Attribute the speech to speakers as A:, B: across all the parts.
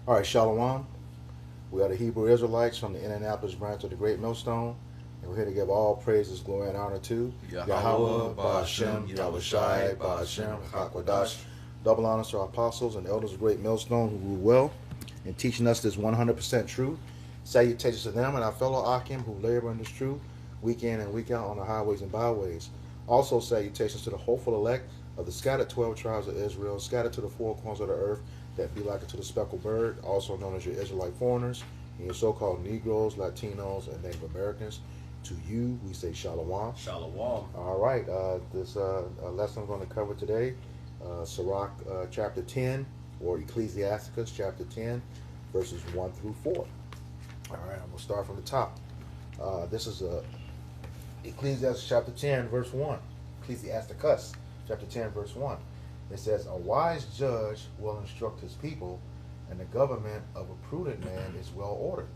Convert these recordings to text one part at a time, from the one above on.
A: All right, Shalom. We are the Hebrew Israelites from the Indianapolis branch of the Great Millstone, and we're here to give all praises, glory, and honor to
B: Yahweh,
A: Yahweh,
B: Ba'ashem,
A: Ba'ashem,
B: Yahushai,
A: Yahushai,
B: Ba'ashem,
A: Ba'ashem,
B: Hakwadash.
A: Hakwadash. Double honors to our apostles and elders of Great Millstone who rule well in teaching us this 100% truth. Salutations to them and our fellow Akim who labor in this truth week in and week out on the highways and byways. Also, salutations to the hopeful elect of the scattered 12 tribes of Israel, scattered to the four corners of the earth, that be like unto the speckled bird, also known as your Israelite foreigners, and your so-called Negroes, Latinos, and Native Americans. To you, we say Shalom.
B: Shalom.
A: All right, this lesson I'm going to cover today, Sirach chapter 10, or Ecclesiasticus chapter 10, verses 1 through 4. All right, I'm going to start from the top. This is Ecclesiastes chapter 10, verse 1. Ecclesiasticus chapter 10, verse 1. It says, a wise judge will instruct his people, and the government of a prudent man is well ordered.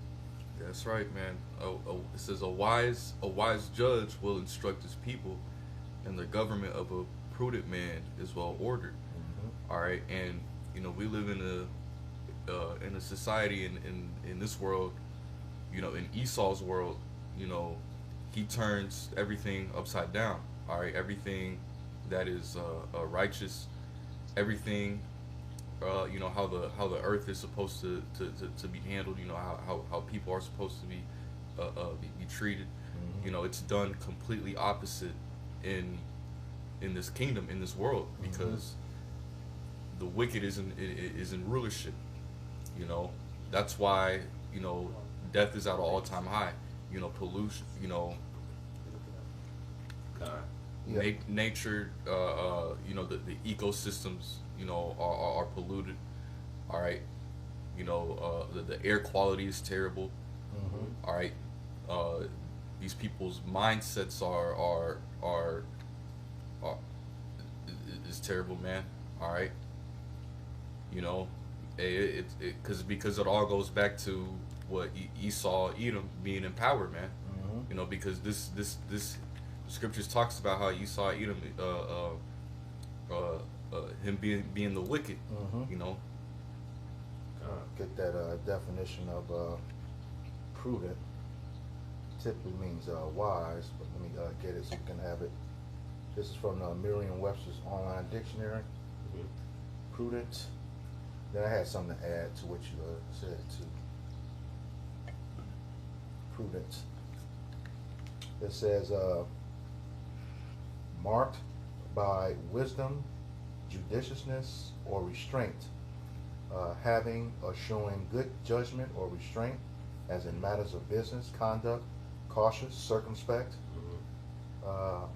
B: That's right, man. It says a wise judge will instruct his people, and the government of a prudent man is well ordered.
A: Mm-hmm.
B: All right, and we live in a society in this world, in Esau's world, he turns everything upside down. All right, everything that is righteous, everything, how the earth is supposed to be handled, how people are supposed to be treated.
A: Mm-hmm.
B: It's done completely opposite in this kingdom, in this world, because the wicked is in rulership. That's why death is at an all-time high. Pollution. Nature. The ecosystems. Are polluted. All right. The air quality is terrible.
A: Mm-hmm.
B: All right. These people's mindsets are is terrible, man. All right. Because it all goes back to what Esau, Edom being in power, man.
A: Mm-hmm.
B: Because this the scriptures talks about how Esau, Edom, him being the wicked.
A: Mm-hmm. Get that definition of prudent. Typically means wise, but let me get it so you can have it. This is from Merriam-Webster's online dictionary. Prudent. Then I had something to add to what you said too. Prudent. It says marked by wisdom, judiciousness, or restraint, having or showing good judgment or restraint, as in matters of business, conduct, cautious, circumspect,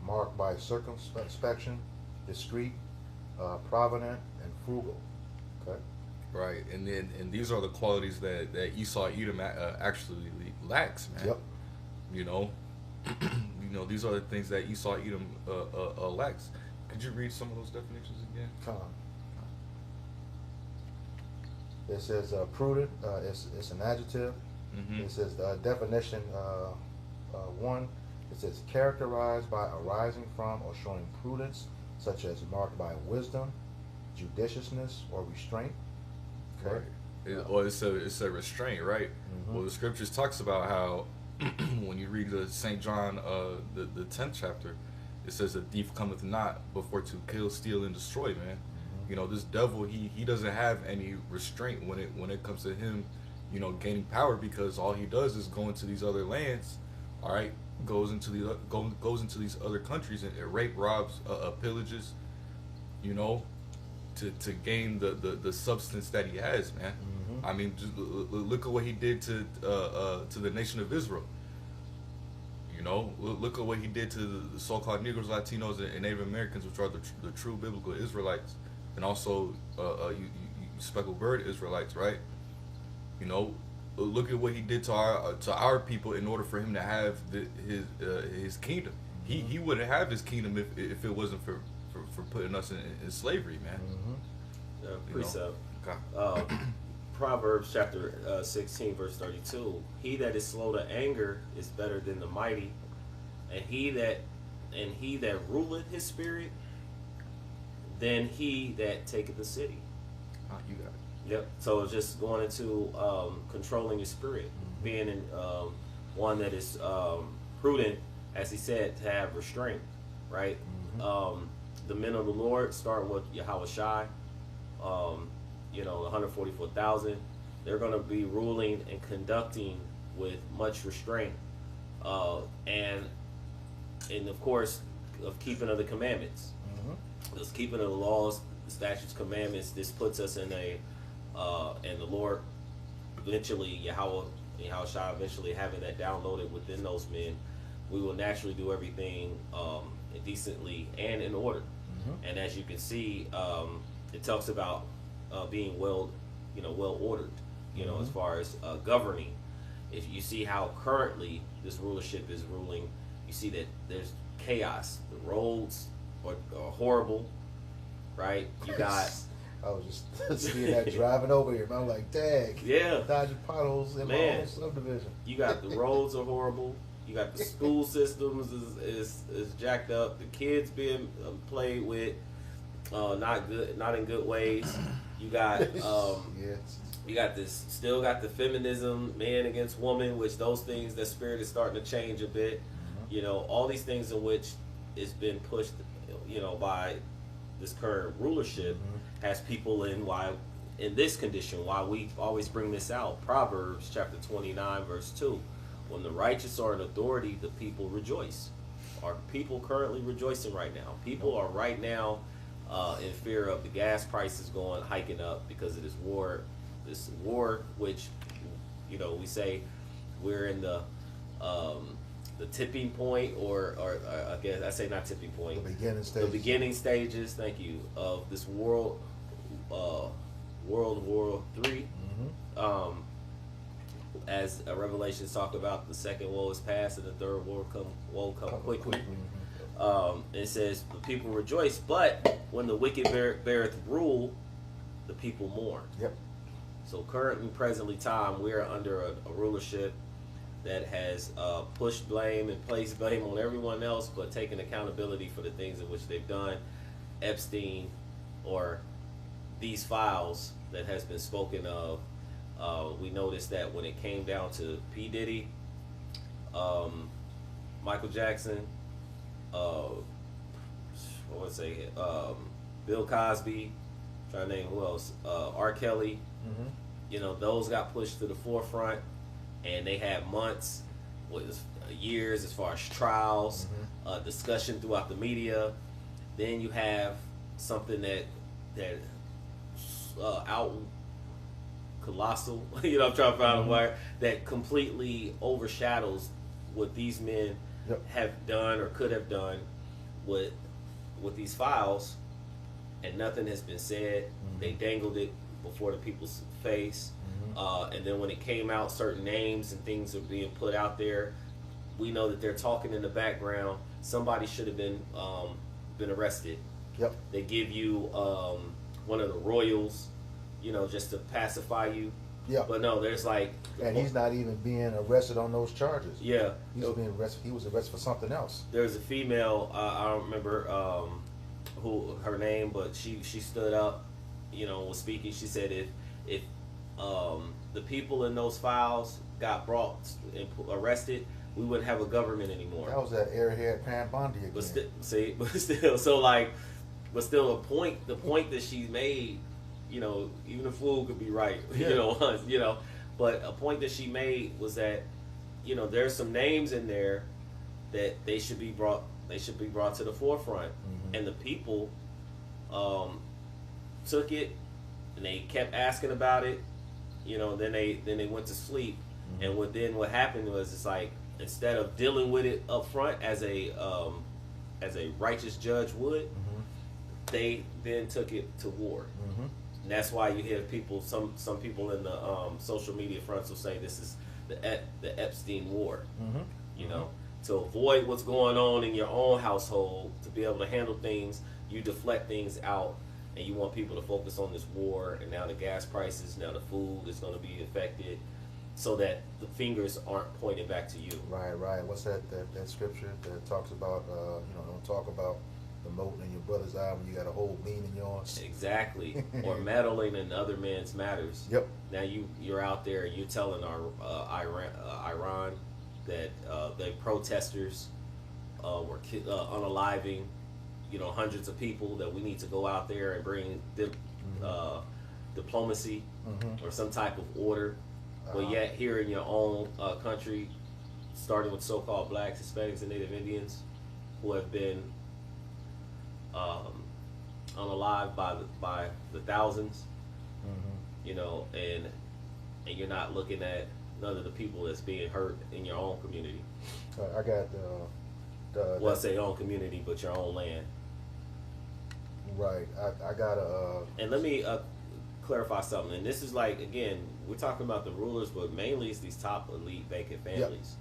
A: marked by circumspection, discreet, provident, and frugal. Okay.
B: Right, and these are the qualities that Esau, Edom actually lacks, man.
A: Yep.
B: These are the things that Esau, Edom lacks. Could you read some of those definitions again?
A: Come on. It says prudent. It's an adjective. It says the definition one. It says characterized by arising from or showing prudence, such as marked by wisdom, judiciousness, or restraint. Okay.
B: Right. It's a restraint, right? Well, the scriptures talks about how when you read the St. John the 10th chapter, it says the thief cometh not before to kill, steal, and destroy, man. This devil, he doesn't have any restraint when it comes to him, gaining power, because all he does is go into these other lands, all right, goes into these other countries and rape, robs, pillages, to gain the substance that he has, man. I mean, just look at what he did to the nation of Israel. Look at what he did to the so-called Negroes, Latinos, and Native Americans, which are the true biblical Israelites, and also you speckled bird Israelites, right? Look at what he did to our people in order for him to have his kingdom. He wouldn't have his kingdom if it wasn't for putting us in slavery, man.
C: Precept. Proverbs chapter 16, verse 32. He that is slow to anger is better than the mighty, and he that ruleth his spirit than he that taketh the city.
B: You got it.
C: Yep. So it's just going into controlling your spirit, being in one that is prudent, as he said, to have restraint, right? The men of the Lord start with Yahweh Shai, you know, 144,000. They're going to be ruling and conducting with much restraint, and of course, of keeping of the commandments. This keeping of the laws, the statutes, commandments. This puts us in a and the Lord eventually, Yahweh Shai eventually having that downloaded within those men, we will naturally do everything decently and in order. And as you can see, it talks about being well ordered, as far as governing. If you see how currently this rulership is ruling, you see that there's chaos. The roads are horrible, right? You got
A: I was just seeing that driving over here, man. I'm like, dang.
C: Yeah.
A: Dodging potholes in my own subdivision.
C: You got the roads are horrible. You got the school systems is jacked up. The kids being played with, not in good ways. You got
A: yes.
C: You got this, still got the feminism, man against woman, which those things, that spirit is starting to change a bit. All these things in which it's been pushed, by this current rulership, has people in this condition. Why we always bring this out. Proverbs chapter 29 verse 2. When the righteous are in authority, the people rejoice. Are people currently rejoicing right now? People are right now in fear of the gas prices hiking up because of this war. This war, which we say we're in the tipping point, or I guess I say not tipping point. The beginning stages. Thank you, of this World War III. As Revelations talk about, the second woe is past and the third woe come quickly. It says the people rejoice, but when the wicked beareth rule, the people mourn.
A: Yep.
C: So currently, presently time, we are under a rulership that has pushed blame and placed blame on everyone else, but taken accountability for the things in which they've done. Epstein, or these files that has been spoken of, we noticed that when it came down to P. Diddy, Michael Jackson, Bill Cosby, trying to name who else, R. Kelly, those got pushed to the forefront, and they had months, years as far as trials, discussion throughout the media. Then you have something that out colossal, I'm trying to find a word, that completely overshadows what these men have done or could have done with these files, and nothing has been said. They dangled it before the people's face, and then when it came out, certain names and things are being put out there. We know that they're talking in the background. Somebody should have been arrested.
A: Yep.
C: They give you one of the royals, just to pacify you. Yeah. But no, there's
A: and he's not even being arrested on those charges.
C: Yeah.
A: He's being arrested. He was arrested for something else.
C: There's a female, I don't remember who her name, but she stood up, was speaking. She said if the people in those files got brought and arrested, we wouldn't have a government anymore.
A: That was that airhead Pam Bondi again.
C: But still, the point that she made, even a fool could be right, But a point that she made was that, there's some names in there that they should be brought to the forefront, and the people took it and they kept asking about it, Then they went to sleep, and what happened was, it's like, instead of dealing with it up front as a righteous judge would, they then took it to war. And that's why you hear people, some people in the social media fronts will say this is the Epstein war. To avoid what's going on in your own household, to be able to handle things, you deflect things out, and you want people to focus on this war, and now the gas prices, now the food is going to be affected, so that the fingers aren't pointing back to you.
A: Right. What's that scripture that talks about, don't talk about the mote in your brother's eye when you got a hole gleam in yours.
C: Exactly. Or meddling in other men's matters.
A: Yep.
C: Now you're out there, you're telling our Iran that the protesters were unaliving, hundreds of people, that we need to go out there and bring diplomacy or some type of order. But yet here in your own country, starting with so-called blacks, Hispanics, and Native Indians, who have been unalived by the thousands, and you're not looking at none of the people that's being hurt in your own community.
A: I got
C: I say own community, but your own land.
A: Right. I got a.
C: And let me clarify something. And this is like, again, we're talking about the rulers, but mainly it's these top elite vacant families.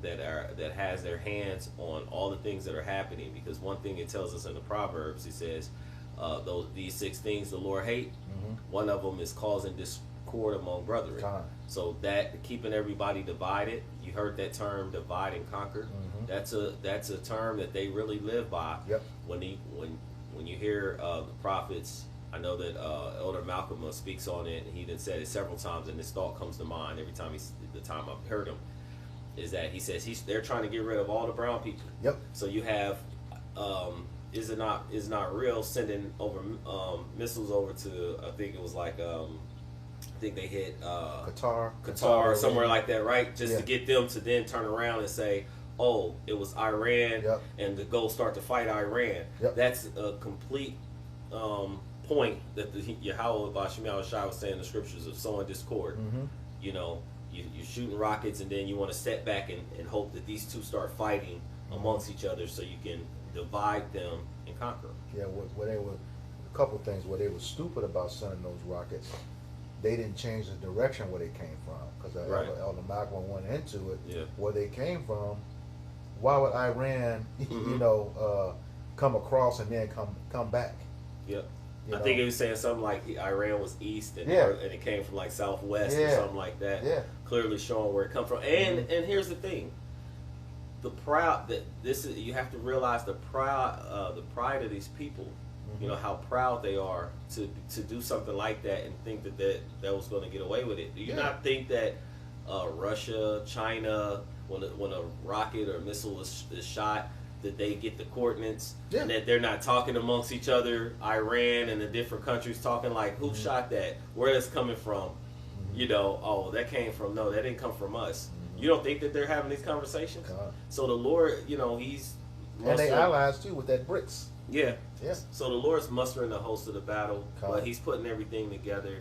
C: That has their hands on all the things that are happening. Because one thing it tells us in the Proverbs, it says, these 6 things the Lord hate. One of them is causing discord among brethren. So that keeping everybody divided. You heard that term, divide and conquer. That's a term that they really live by. When you hear the prophets, I know that Elder Malcolm speaks on it, and he done said it several times, and this thought comes to mind every time I've heard him, is that he says they're trying to get rid of all the brown people. So you have is it not real sending over missiles over to, I think it was like I think they hit
A: Qatar
C: or somewhere like that, right? Just to get them to then turn around and say, oh, it was Iran, and to go start to fight Iran. That's a complete point that the Yahweh Bashim Yahushua was saying in the scriptures of sowing discord. You're shooting rockets, and then you want to step back and hope that these two start fighting amongst each other so you can divide them and conquer.
A: Where they were, a couple of things where they were stupid about sending those rockets. They didn't change the direction where they came from, because Elder Malcolm went into it. Where they came from. Why would Iran, come across and then come back? I think it was saying something like Iran was east and it came from like southwest or something like that. Clearly showing where it comes from. And here's the thing: you have to realize the pride of these people. How proud they are to do something like that and think that was going to get away with it. Do you not think that Russia, China, when a rocket or a missile is shot, that they get the coordinates and that they're not talking amongst each other, Iran and the different countries talking like, who shot that? Where that's coming from? Oh, that came from, no, that didn't come from us. You don't think that they're having these conversations? So the Lord, he's... And they allies too with that BRICS.
C: So the Lord's mustering the host of the battle, but he's putting everything together.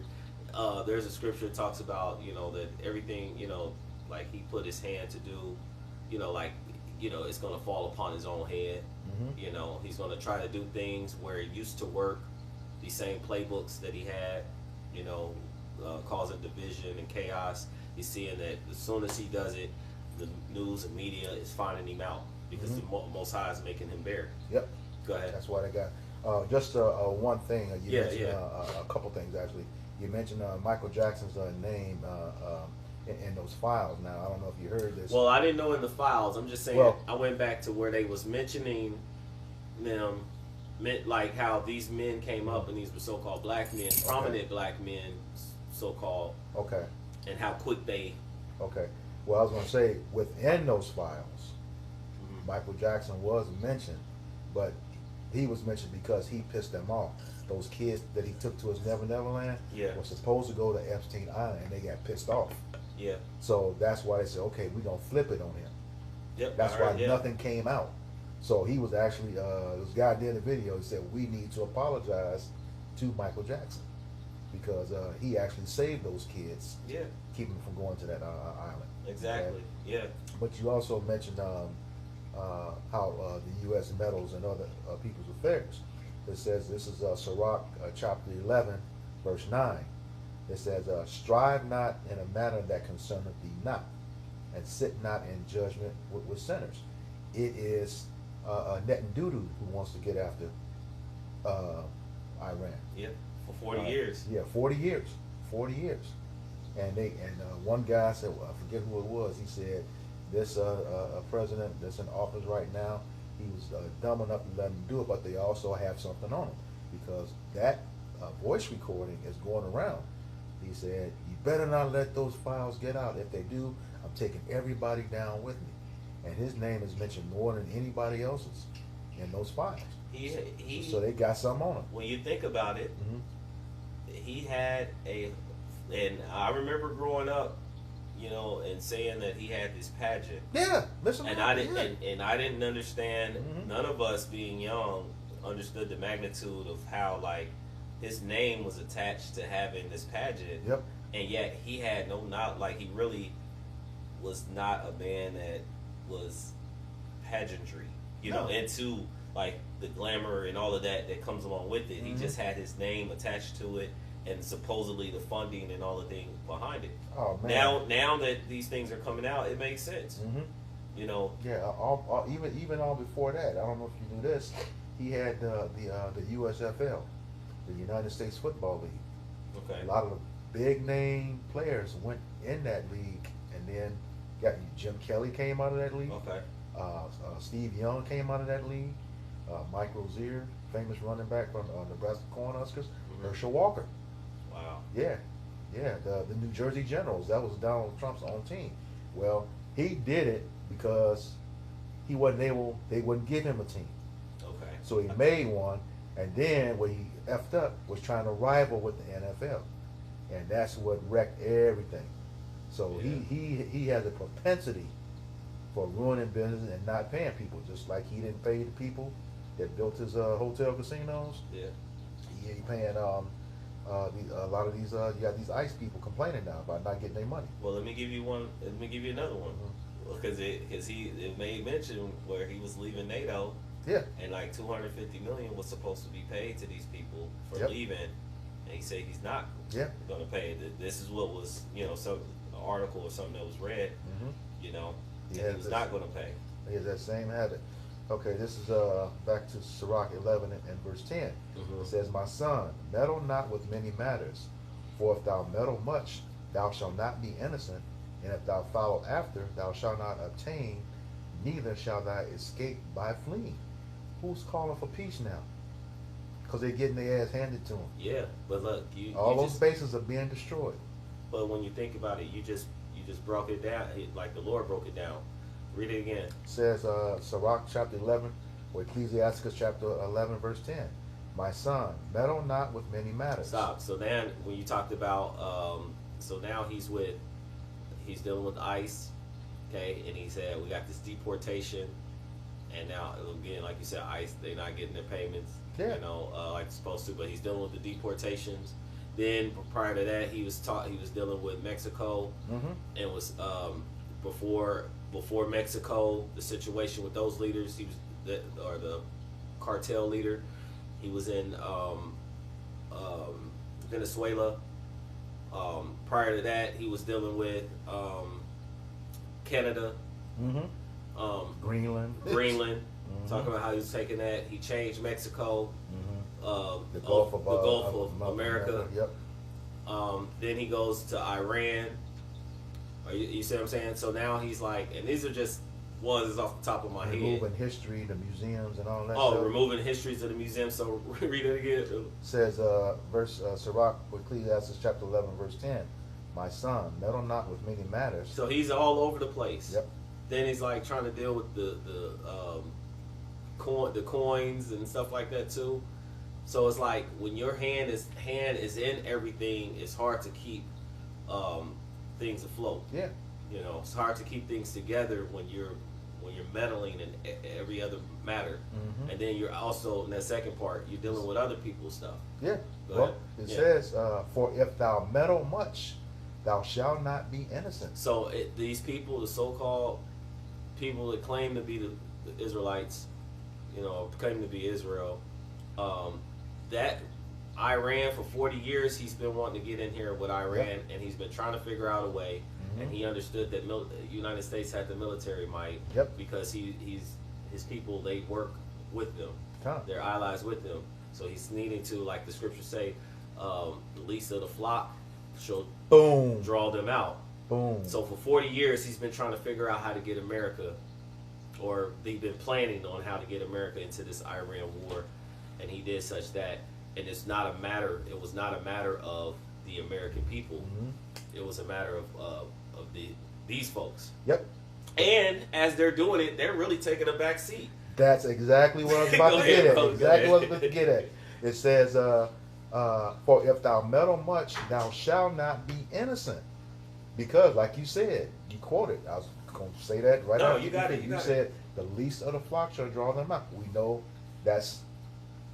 C: There's a scripture that talks about, that everything, like he put his hand to do, it's going to fall upon his own head. He's going to try to do things where it used to work, these same playbooks that he had, causing division and chaos. He's seeing that as soon as he does it, the news and media is finding him out because the Most High is making him bear. Go ahead.
A: That's why they got just one thing. You mentioned a couple things actually. You mentioned Michael Jackson's name in those files. Now I don't know if you heard this.
C: Well, I didn't know in the files. I'm just saying. I went back to where they was mentioning them, like how these men came up, and these were so-called black men, prominent black men, so-called. And how quick they.
A: Well, I was going to say within those files, Michael Jackson was mentioned, but he was mentioned because he pissed them off. Those kids that he took to his Never Never Land were supposed to go to Epstein Island, and they got pissed off. So that's why they said, okay, we're going to flip it on him. That's why nothing came out. So he was actually, this guy did a video, he said, we need to apologize to Michael Jackson because he actually saved those kids, keeping them from going to that island.
C: Exactly,
A: But you also mentioned how the U.S. meddles in other people's affairs. It says, this is Sirach chapter 11, verse 9. It says, strive not in a matter that concerneth thee not, and sit not in judgment with sinners. It is Netanyahu who wants to get after Iran.
C: For 40 years.
A: 40 years. 40 years. And one guy said, I forget who it was, he said, this president that's in office right now, he was dumb enough to let them do it, but they also have something on him because that voice recording is going around. He said, "You better not let those files get out. If they do, I'm taking everybody down with me." And his name is mentioned more than anybody else's in those files. So they got something on him.
C: When you think about it, he had and I remember growing up, you know, and saying that he had this pageant.
A: Yeah, listen.
C: And I didn't, and I didn't understand. None of us, being young, understood the magnitude of how like his name was attached to having this pageant.
A: Yep.
C: And yet he had no, not like he really was not a man that was pageantry, you know, into like the glamour and all of that comes along with it. He just had his name attached to it, and supposedly the funding and all the things behind it.
A: Oh man!
C: Now that these things are coming out, it makes sense. You know.
A: Yeah. Even all before that, I don't know if you knew this. He had the USFL, the United States Football League.
C: Okay.
A: A lot of the big name players went in that league, and then Jim Kelly came out of that league.
C: Okay.
A: Steve Young came out of that league. Mike Rozier, famous running back from Nebraska Cornhuskers. Herschel Walker.
C: Wow.
A: Yeah. The New Jersey Generals. That was Donald Trump's own team. Well, he did it because he wasn't able. They wouldn't give him a team.
C: Okay.
A: So he made one, and then what he effed up was trying to rival with the NFL, and that's what wrecked everything. So he has a propensity for ruining business and not paying people, just like he didn't pay the people that built his hotel casinos.
C: Yeah.
A: He paying a lot of these. You got these ICE people complaining now about not getting their money.
C: Well, let me give you one. Let me give you another one. Because it made mention where he was leaving NATO.
A: Yeah.
C: And like 250 million was supposed to be paid to these people for leaving, and he said he's not going to pay. This is what was, you know, some article or something that was read. You know, and he was not going to pay.
A: He has that same habit. Okay, this is back to Sirach 11 and verse 10. It says, "My son, meddle not with many matters, for if thou meddle much, thou shalt not be innocent, and if thou follow after, thou shalt not obtain, neither shall thou escape by fleeing." Who's calling for peace now? Because they're getting their ass handed to them.
C: Yeah, but look,
A: all those bases are being destroyed.
C: But when you think about it, you just broke it down like the Lord broke it down. Read it again.
A: It says Sirach chapter 11, or Ecclesiasticus chapter 11 verse 10. "My son, meddle not with many matters."
C: Stop. So then when you talked about, so now he's dealing with ICE, okay, and he said we got this deportation, and now again, like you said, ICE, they're not getting their payments, you know, like they're supposed to, but he's dealing with the deportations. Then prior to that, he was dealing with Mexico, and was before Mexico, the situation with those leaders, he was the cartel leader. He was in Venezuela. Prior to that, he was dealing with Canada,
A: Greenland.
C: Talking about how he was taking that. He changed Mexico,
A: the Gulf
C: of America.
A: Yep.
C: Then he goes to Iran. You see what I'm saying? So now he's like, and these are just ones off the top of my head.
A: Removing history, the museums, and all that.
C: Removing histories of the museum. So read it again. It
A: says Sirach, Ecclesiastes chapter 11, verse 10. "My son, meddle not with many matters."
C: So he's all over the place.
A: Yep.
C: Then he's like trying to deal with the coins and stuff like that too. So it's like when your hand is in everything, it's hard to keep things afloat.
A: Yeah.
C: You know, it's hard to keep things together when you're meddling in every other matter. And then you're also in that second part, you're dealing with other people's stuff.
A: Yeah.
C: Go
A: Well,
C: ahead.
A: it says, "For if thou meddle much, thou shalt not be innocent."
C: So these people, the so-called people that claim to be the Israelites, you know, claim to be Israel, that Iran for 40 years, he's been wanting to get in here with Iran, and he's been trying to figure out a way. And he understood that the United States had the military might, because his people, they work with them, they're allies with them. So he's needing to, like the scriptures say, the least of the flock shall draw them out.
A: Boom.
C: So for 40 years, he's been trying to figure out how to get America or they've been planning on how to get America into this Iran war, and he did such that. And it's not a matter. It was not a matter of the American people.
A: Mm-hmm.
C: It was a matter of these folks.
A: Yep.
C: And as they're doing it, they're really taking a back seat.
A: That's exactly what I was about
C: Go
A: to
C: ahead,
A: get at.
C: bro, go
A: Exactly what I was
C: ahead.
A: about to get at. It says, for if thou meddle much, thou shalt not be innocent. Because, like you said, you quoted. I was going to say that right
C: No,
A: after
C: you got it.
A: You said, the least of the flock shall draw them out. We know that's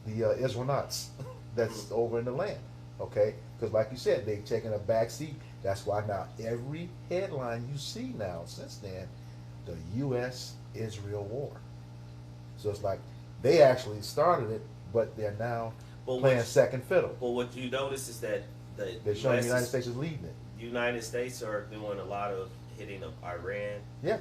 A: the Israelites that's over in the land. Okay? Because, like you said, they've taken a back seat. That's why now every headline you see now since then, the U.S.-Israel war. So it's like they actually started it, but they're now playing second fiddle.
C: Well, what you notice is that
A: They're showing the United States is leading it.
C: United States are doing a lot of hitting of Iran.
A: Yeah.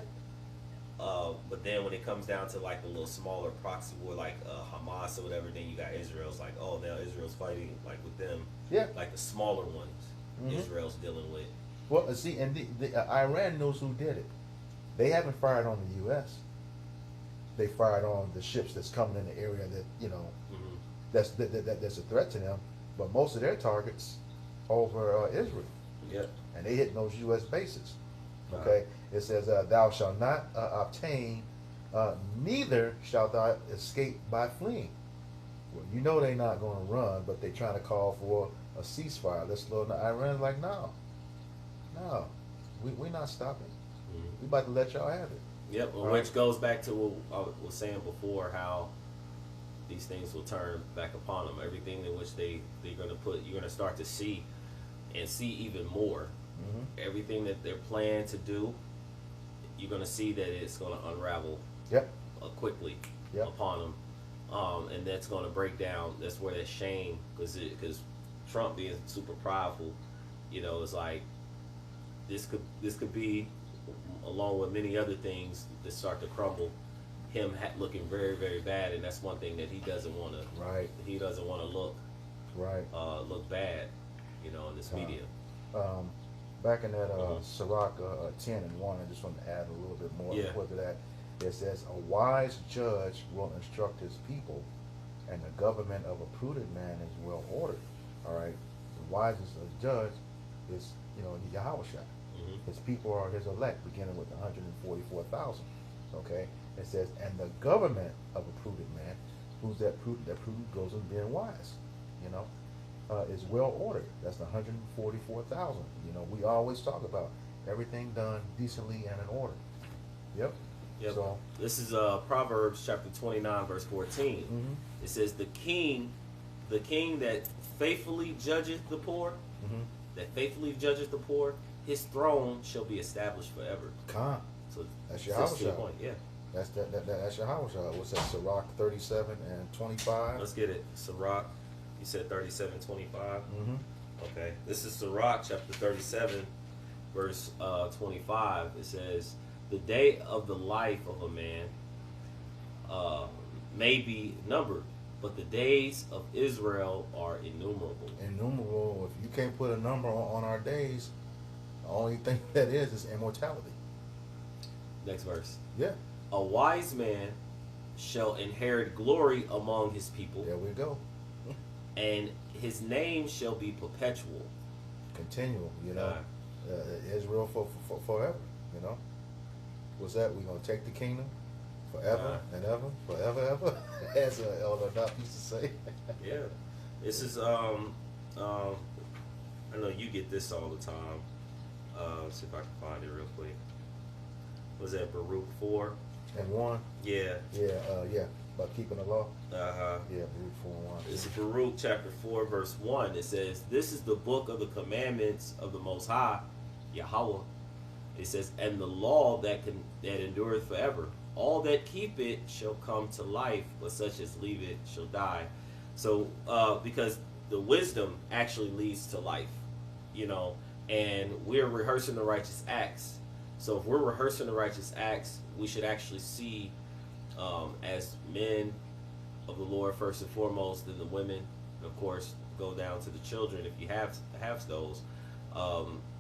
C: But then when it comes down to like the little smaller proxy war, like Hamas or whatever, then you got Israel's like, oh, now Israel's fighting like with them.
A: Yeah.
C: Like the smaller ones,
A: Mhm.
C: Israel's dealing with.
A: Well, see, and Iran knows who did it. They haven't fired on the U.S. They fired on the ships that's coming in the area that
C: Mm-hmm.
A: that's a threat to them. But most of their targets over Israel,
C: Yep.
A: and they hitting those U.S. bases. Okay, it says, "Thou shalt not obtain, neither shalt thou escape by fleeing." Well, you know they're not going to run, but they're trying to call for a ceasefire. Let's slow down. Iran's like, no, we're not stopping.
C: Mm-hmm.
A: We about to let y'all have it.
C: Yep. Well,
A: All
C: which
A: right.
C: goes back to what I was saying before, how these things will turn back upon them. Everything in which they're going to put, you're going to start to see and see even more.
A: Mm-hmm.
C: Everything that they're planning to do, you're going to see that it's going to unravel
A: Yep.
C: quickly
A: Yep.
C: upon them, and that's going to break down. That's where that shame, because Trump being super prideful, it's like this could be, along with many other things that start to crumble, him looking very, very bad, and that's one thing that he doesn't want to.
A: Right.
C: He doesn't want to look
A: Right.
C: Bad, in this media.
A: Back in that
C: Mhm.
A: Sirach 10:1, I just want to add a little bit more
C: Yeah.
A: to that. It says, "A wise judge will instruct his people, and the government of a prudent man is well ordered." All right, the wisest of judge is Yahweh.
C: Mm-hmm.
A: His people are his elect, beginning with 144,000. Okay, it says, "And the government of a prudent man, who's that prudent? That prudent goes in being wise, is well ordered." That's the 144,000. We always talk about everything done decently and in order. Yep.
C: Yep.
A: So.
C: This is Proverbs chapter 29, verse 14.
A: Mm-hmm.
C: It says, the king that faithfully judgeth the poor, his throne shall be established forever.
A: Khan.
C: So
A: That's
C: your
A: Yahweh.
C: point. Yeah.
A: That's Yahweh. What's that? Sirach 37:25.
C: Let's get it. Sirach, you said 37:25.
A: Mm-hmm.
C: Okay. This is Sirach chapter 37, verse 25. It says, the day of the life of a man may be numbered, but the days of Israel are innumerable.
A: Innumerable. If you can't put a number on our days, the only thing that is immortality.
C: Next verse.
A: Yeah.
C: A wise man shall inherit glory among his people,
A: There we go.
C: and his name shall be perpetual.
A: Continual. Israel for forever. What's that? We're gonna take the kingdom forever and ever, forever, ever, as Elder Doc used to say.
C: Yeah. This is I know you get this all the time. See if I can find it real quick. Was that Baruch 4?
A: And 1.
C: Yeah.
A: Yeah. About keeping the law.
C: Uh-huh.
A: Yeah, Baruch 4 and 1.
C: It's Baruch chapter 4, verse 1. It says, this is the book of the commandments of the Most High, Yahweh. It says, and the law that endureth forever. All that keep it shall come to life, but such as leave it shall die. So, because the wisdom actually leads to life, and we're rehearsing the righteous acts. So if we're rehearsing the righteous acts, we should actually see, as men of the Lord first and foremost, then the women, of course, go down to the children if you have those.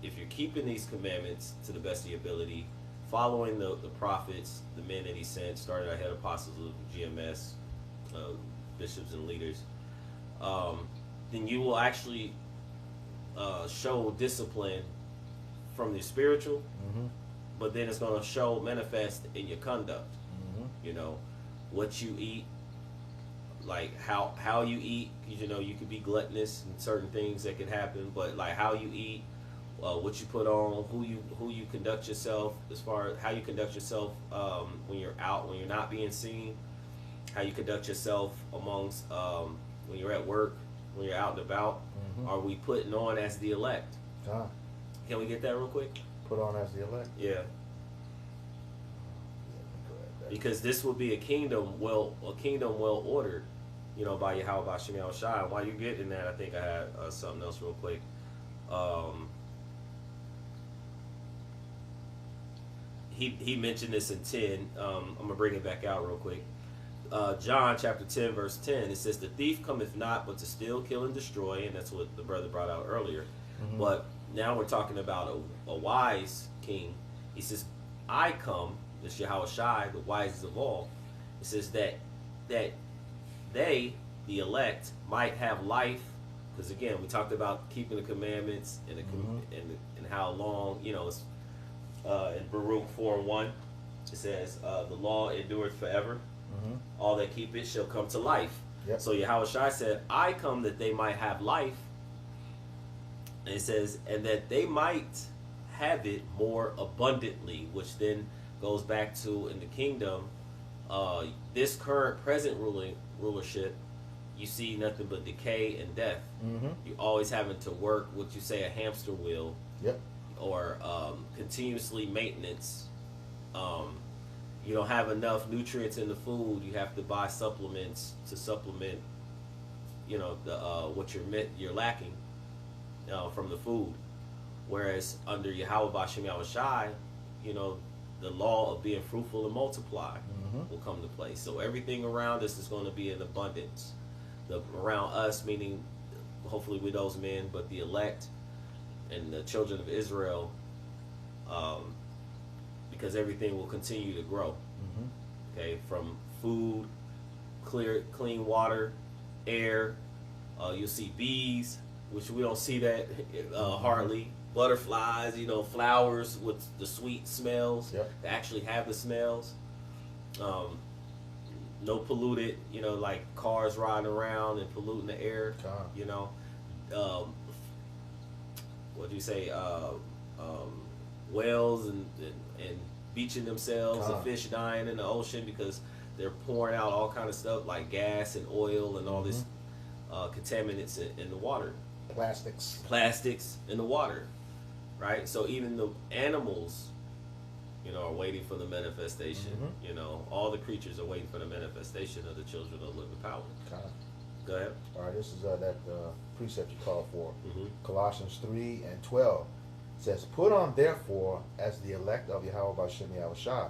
C: If you're keeping these commandments to the best of your ability, following the prophets, the men that he sent, started our head apostles of GMS, bishops and leaders, then you will actually show discipline from the spiritual, but then it's going to show manifest in your conduct. You know, what you eat, like how you eat. You know, you could be gluttonous and certain things that could happen, but like how you eat, what you put on, who you conduct yourself, as far as how you conduct yourself when you're out, when you're not being seen, how you conduct yourself amongst when you're at work, when you're out and about. Are we putting on as the elect? Can we get that real quick?
A: Put on as the elect.
C: Yeah. Because this will be a kingdom well ordered, you know, by Yahweh Bashem Yahushai. And while you're getting that, I think I had something else real quick. He mentioned this in 10. I'm gonna bring it back out real quick. John chapter 10 verse 10. It says, "The thief cometh not but to steal, kill, and destroy," and that's what the brother brought out earlier. But now we're talking about a wise king. He says, "I come." This Yahweh Shai, the wisest of all. It says that they, the elect, might have life. Because again, we talked about keeping the commandments and and how long, you know, it's, in Baruch 4:1, it says, "The law endureth forever. All that keep it shall come to life."
A: Yep.
C: So Yahweh Shai said, "I come that they might have life." And it says, and that they might have it more abundantly, which then goes back to in the kingdom, this current present rulership, you see nothing but decay and death. You're always having to work what you say a hamster wheel, or continuously maintenance. You don't have enough nutrients in the food. You have to buy supplements to supplement, you know, the what you're lacking from the food. Whereas under Yahweh Bashem Yahushai, you know, the law of being fruitful and multiply will come to play. So everything around us is going to be in abundance. Around us, meaning hopefully with those men, but the elect and the children of Israel, because everything will continue to grow. Okay, from food, clean water, air. You'll see bees, which we don't see that hardly. Butterflies, you know, flowers with the sweet smells, that actually have the smells. No polluted, you know, like cars riding around and polluting the air. You know, what do you say? Whales and beaching themselves, and fish dying in the ocean because they're pouring out all kind of stuff like gas and oil and all this contaminants in the water. Plastics in the water. Right, so even the animals, you know, are waiting for the manifestation. You know, all the creatures are waiting for the manifestation of the children of the living power. Go ahead.
A: All right, this is that precept you called for. Colossians 3:12 says, "Put on therefore as the elect of Yahweh Bashem Yahushai,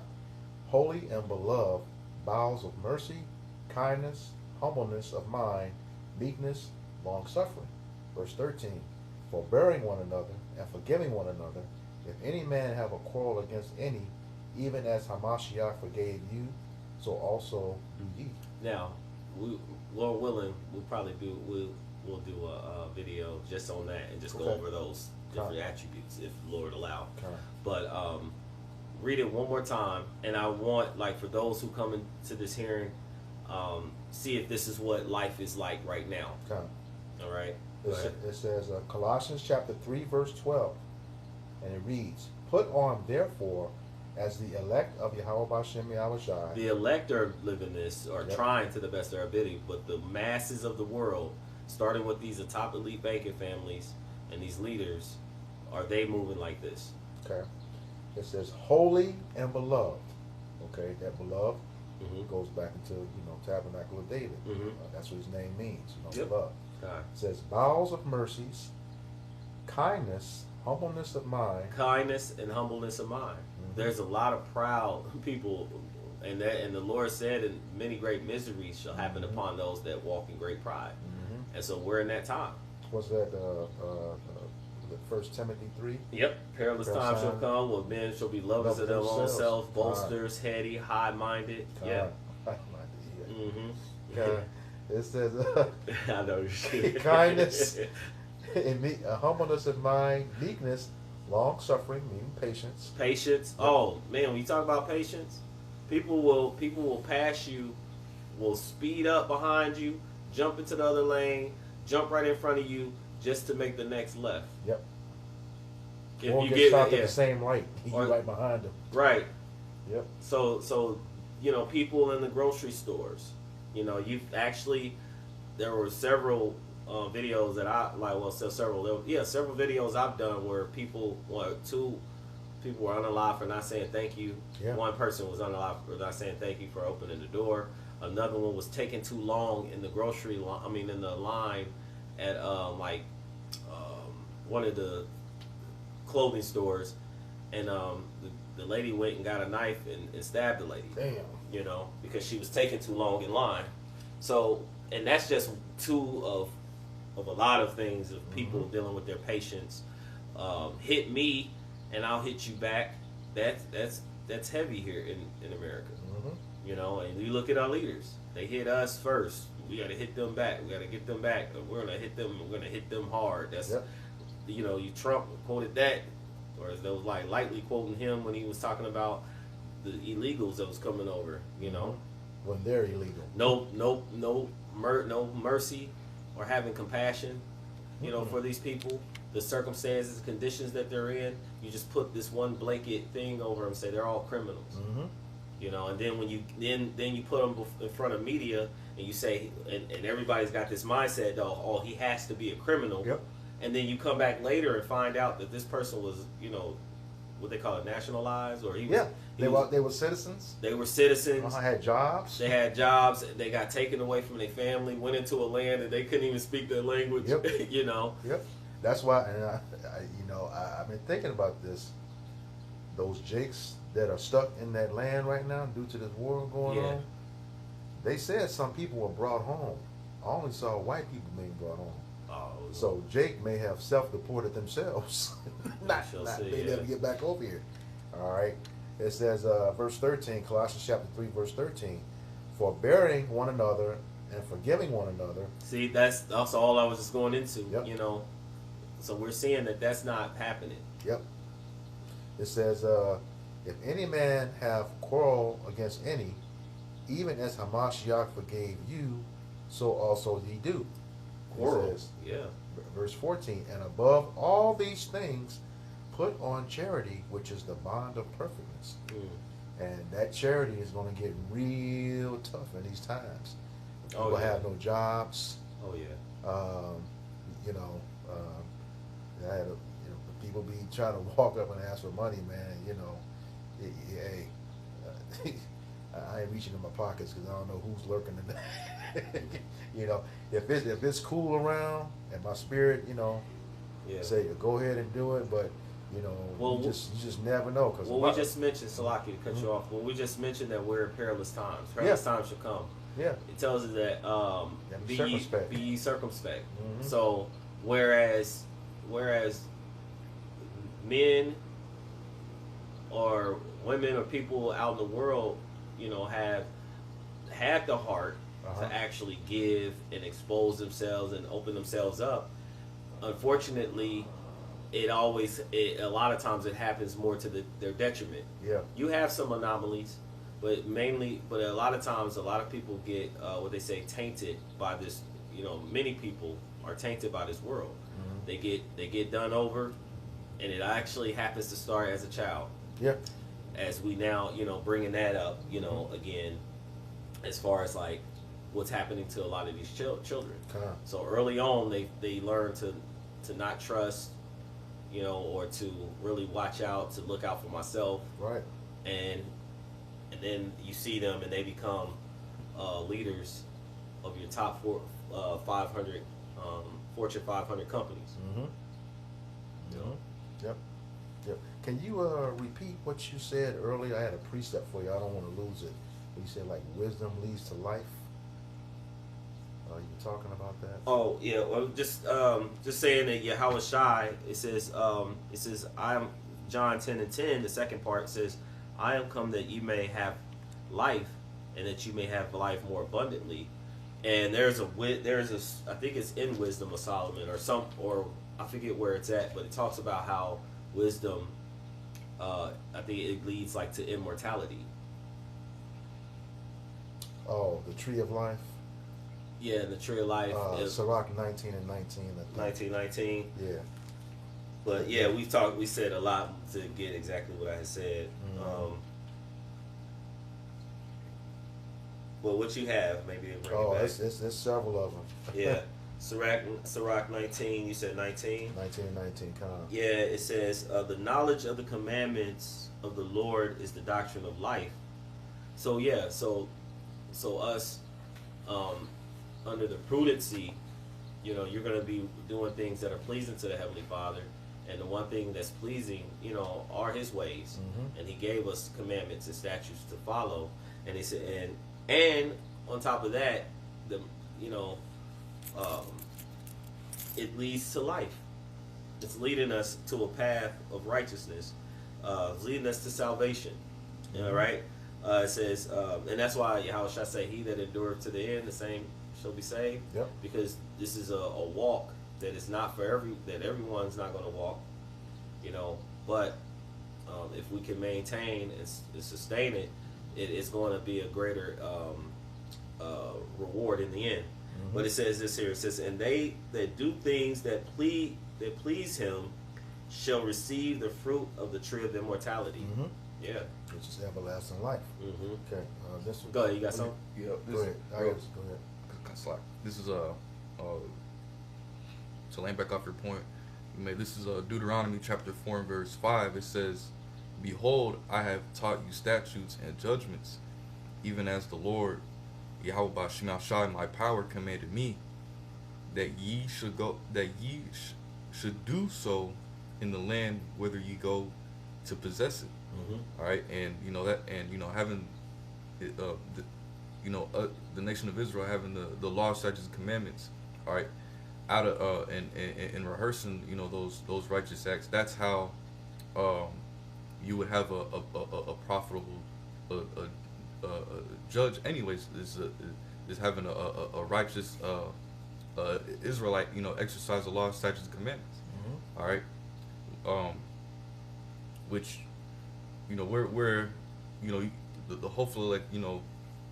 A: holy and beloved, bowels of mercy, kindness, humbleness of mind, meekness, long suffering." Verse 13, "Forbearing one another and forgiving one another, if any man have a quarrel against any, even as Hamashiach forgave you, so also do ye." Now,
C: Lord willing, we'll do a video just on that and just go over those different attributes if Lord allow. But read it one more time, and I want, like, for those who come into this hearing, see if this is what life is like right now. All right.
A: It says Colossians chapter 3 verse 12, and it reads, "Put on therefore as the elect of Yahweh Bashem Yahushai."
C: The elect are living this, or trying to the best of their ability, but the masses of the world, starting with these top elite banking families and these leaders, are they moving like this?
A: Okay. It says holy and beloved. Okay, that beloved goes back into, you know, tabernacle of David. That's what his name means, you know, beloved. It says bowels of mercies, kindness, humbleness of mind.
C: Kindness and humbleness of mind. There's a lot of proud people, and the Lord said, "And many great miseries shall happen upon those that walk in great pride." And so we're in that time.
A: What's that? First Timothy 3.
C: Yep. Perilous times shall come when men shall be lovers of their own self, boasters, heady, high-minded. Yeah.
A: High-minded,
C: Mm-hmm.
A: It says,
C: I know you should.
A: kindness, humbleness of mind, meekness, long-suffering, meaning patience.
C: Patience. Oh man, when you talk about patience, people will pass you, will speed up behind you, jump into the other lane, jump right in front of you, just to make the next left.
A: Yep.
C: If
A: Or
C: you
A: get
C: get
A: stopped at the same light. You
C: Or-
A: right behind them.
C: right.
A: Yep.
C: So people in the grocery stores, you've actually, there were several videos that I like. Well, several videos I've done where two people were unalive for not saying thank you.
A: Yeah.
C: One person was unalive for not saying thank you for opening the door. Another one was taking too long in the grocery line. I mean, in the line at one of the clothing stores, and the lady went and got a knife and stabbed the lady.
A: Damn.
C: Because she was taking too long in line. So, and that's just two of a lot of things of people dealing with their patience. Hit me, and I'll hit you back. That's heavy here in America. And you look at our leaders; they hit us first. We got to hit them back. We got to get them back. We're gonna hit them. We're gonna hit them hard. That's you Trump quoted that, or they was like lightly quoting him when he was talking about the illegals that was coming over.
A: When they're illegal.
C: No mercy or having compassion, for these people, the circumstances, conditions that they're in. You just put this one blanket thing over them, say they're all criminals. And then when you then you put them in front of media and you say, and everybody's got this mindset, though, oh, he has to be a criminal.
A: Yep.
C: And then you come back later and find out that this person was, what they call it, nationalized, or
A: they were citizens.
C: They were citizens.
A: Had jobs.
C: They had jobs. They got taken away from their family. Went into a land that they couldn't even speak their language.
A: Yep.
C: Yep.
A: That's why, and I've been thinking about this. Those Jakes that are stuck in that land right now due to this war going on. They said some people were brought home. I only saw white people being brought home.
C: Oh,
A: so Jake may have self-deported themselves, not being able to get back over here. All right. It says, verse 13, Colossians chapter 3, verse 13, forbearing one another and forgiving one another.
C: See, that's also all I was just going into.
A: Yep.
C: So we're seeing that that's not happening.
A: Yep. It says, if any man have quarrel against any, even as Hamashiach forgave you, so also ye do.
C: Quarrel.
A: It says,
C: yeah.
A: Verse 14, and above all these things, put on charity, which is the bond of perfectness. And that charity is going to get real tough in these times. People have no jobs.
C: Oh yeah.
A: I had people be trying to walk up and ask for money, man. Hey, I ain't reaching in my pockets because I don't know who's lurking in there. If it's cool around and my spirit, say go ahead and do it, but you just never know. Cause
C: we just mentioned, Salaki, to cut you off. Well, we just mentioned that we're in perilous times. Perilous times shall come.
A: Yeah.
C: It tells us that be ye circumspect. So whereas men or women or people out in the world, have the heart to actually give and expose themselves and open themselves up. Unfortunately, a lot of times it happens more to their detriment.
A: Yeah.
C: You have some anomalies, but a lot of times, a lot of people get what they say tainted by this. Many people are tainted by this world. They get done over, and it actually happens to start as a child.
A: Yeah.
C: As we now, bringing that up, again, as far as like what's happening to a lot of these children. So early on, they learn to not trust, or to really watch out, to look out for myself.
A: Right.
C: And then you see them, and they become leaders of your top 500 Fortune 500 companies.
A: Yep. Can you repeat what you said earlier? I had a precept for you. I don't want to lose it. You said like wisdom leads to life. Are you talking about that?
C: Oh yeah, well, just saying that Yahweh Shai. It says I am John 10:10. The second part says, I am come that you may have life, and that you may have life more abundantly. And there's a I think it's in Wisdom of Solomon or I forget where it's at, but it talks about how wisdom. I think it leads like to immortality.
A: Oh, the tree of life.
C: Yeah, the tree of life.
A: Sirach 19 and 19.
C: 1919.
A: Yeah.
C: But yeah, we said a lot to get exactly what I had said.
A: Mm-hmm.
C: But what you have, maybe bring
A: Oh,
C: it back.
A: it's several of them.
C: Yeah. Sirach 19, you said 19?
A: 19 and 19, come on.
C: Yeah, it says, the knowledge of the commandments of the Lord is the doctrine of life. So yeah, so us, under the prudency, you're going to be doing things that are pleasing to the Heavenly Father. And the one thing that's pleasing, are His ways.
A: Mm-hmm.
C: And He gave us commandments and statutes to follow. And He said, and on top of that, it leads to life. It's leading us to a path of righteousness. It's leading us to salvation. Right? It says, and that's why Yahweh shall say, he that endureth to the end, the same shall be saved.
A: Yep.
C: Because this is a walk that is not for that everyone's not going to walk, but if we can maintain and sustain it, it's going to be a greater reward in the end. Mm-hmm. But it says this here, it says, and they that do things that please Him shall receive the fruit of the tree of immortality.
A: Mm-hmm.
C: Yeah.
A: Which is everlasting life.
C: Mm-hmm.
A: Okay. This one.
C: Go ahead, you got something?
B: Yeah.
A: Go ahead. Go ahead.
B: Slack. This is to land back off your point. This is Deuteronomy chapter 4 and verse 5. It says, "Behold, I have taught you statutes and judgments, even as the Lord Yahweh Ba'Shem Shai, my power, commanded me, that ye should go, that ye should do so in the land whither ye go to possess it."
C: Mm-hmm.
B: All right, and having the nation of Israel having the law, statutes, and commandments. All right, out of and rehearsing those righteous acts. That's how you would have a profitable judge. Anyways, is having a righteous Israelite exercise the law, statutes, and commandments.
A: Mm-hmm.
B: All right, which we're the hopefully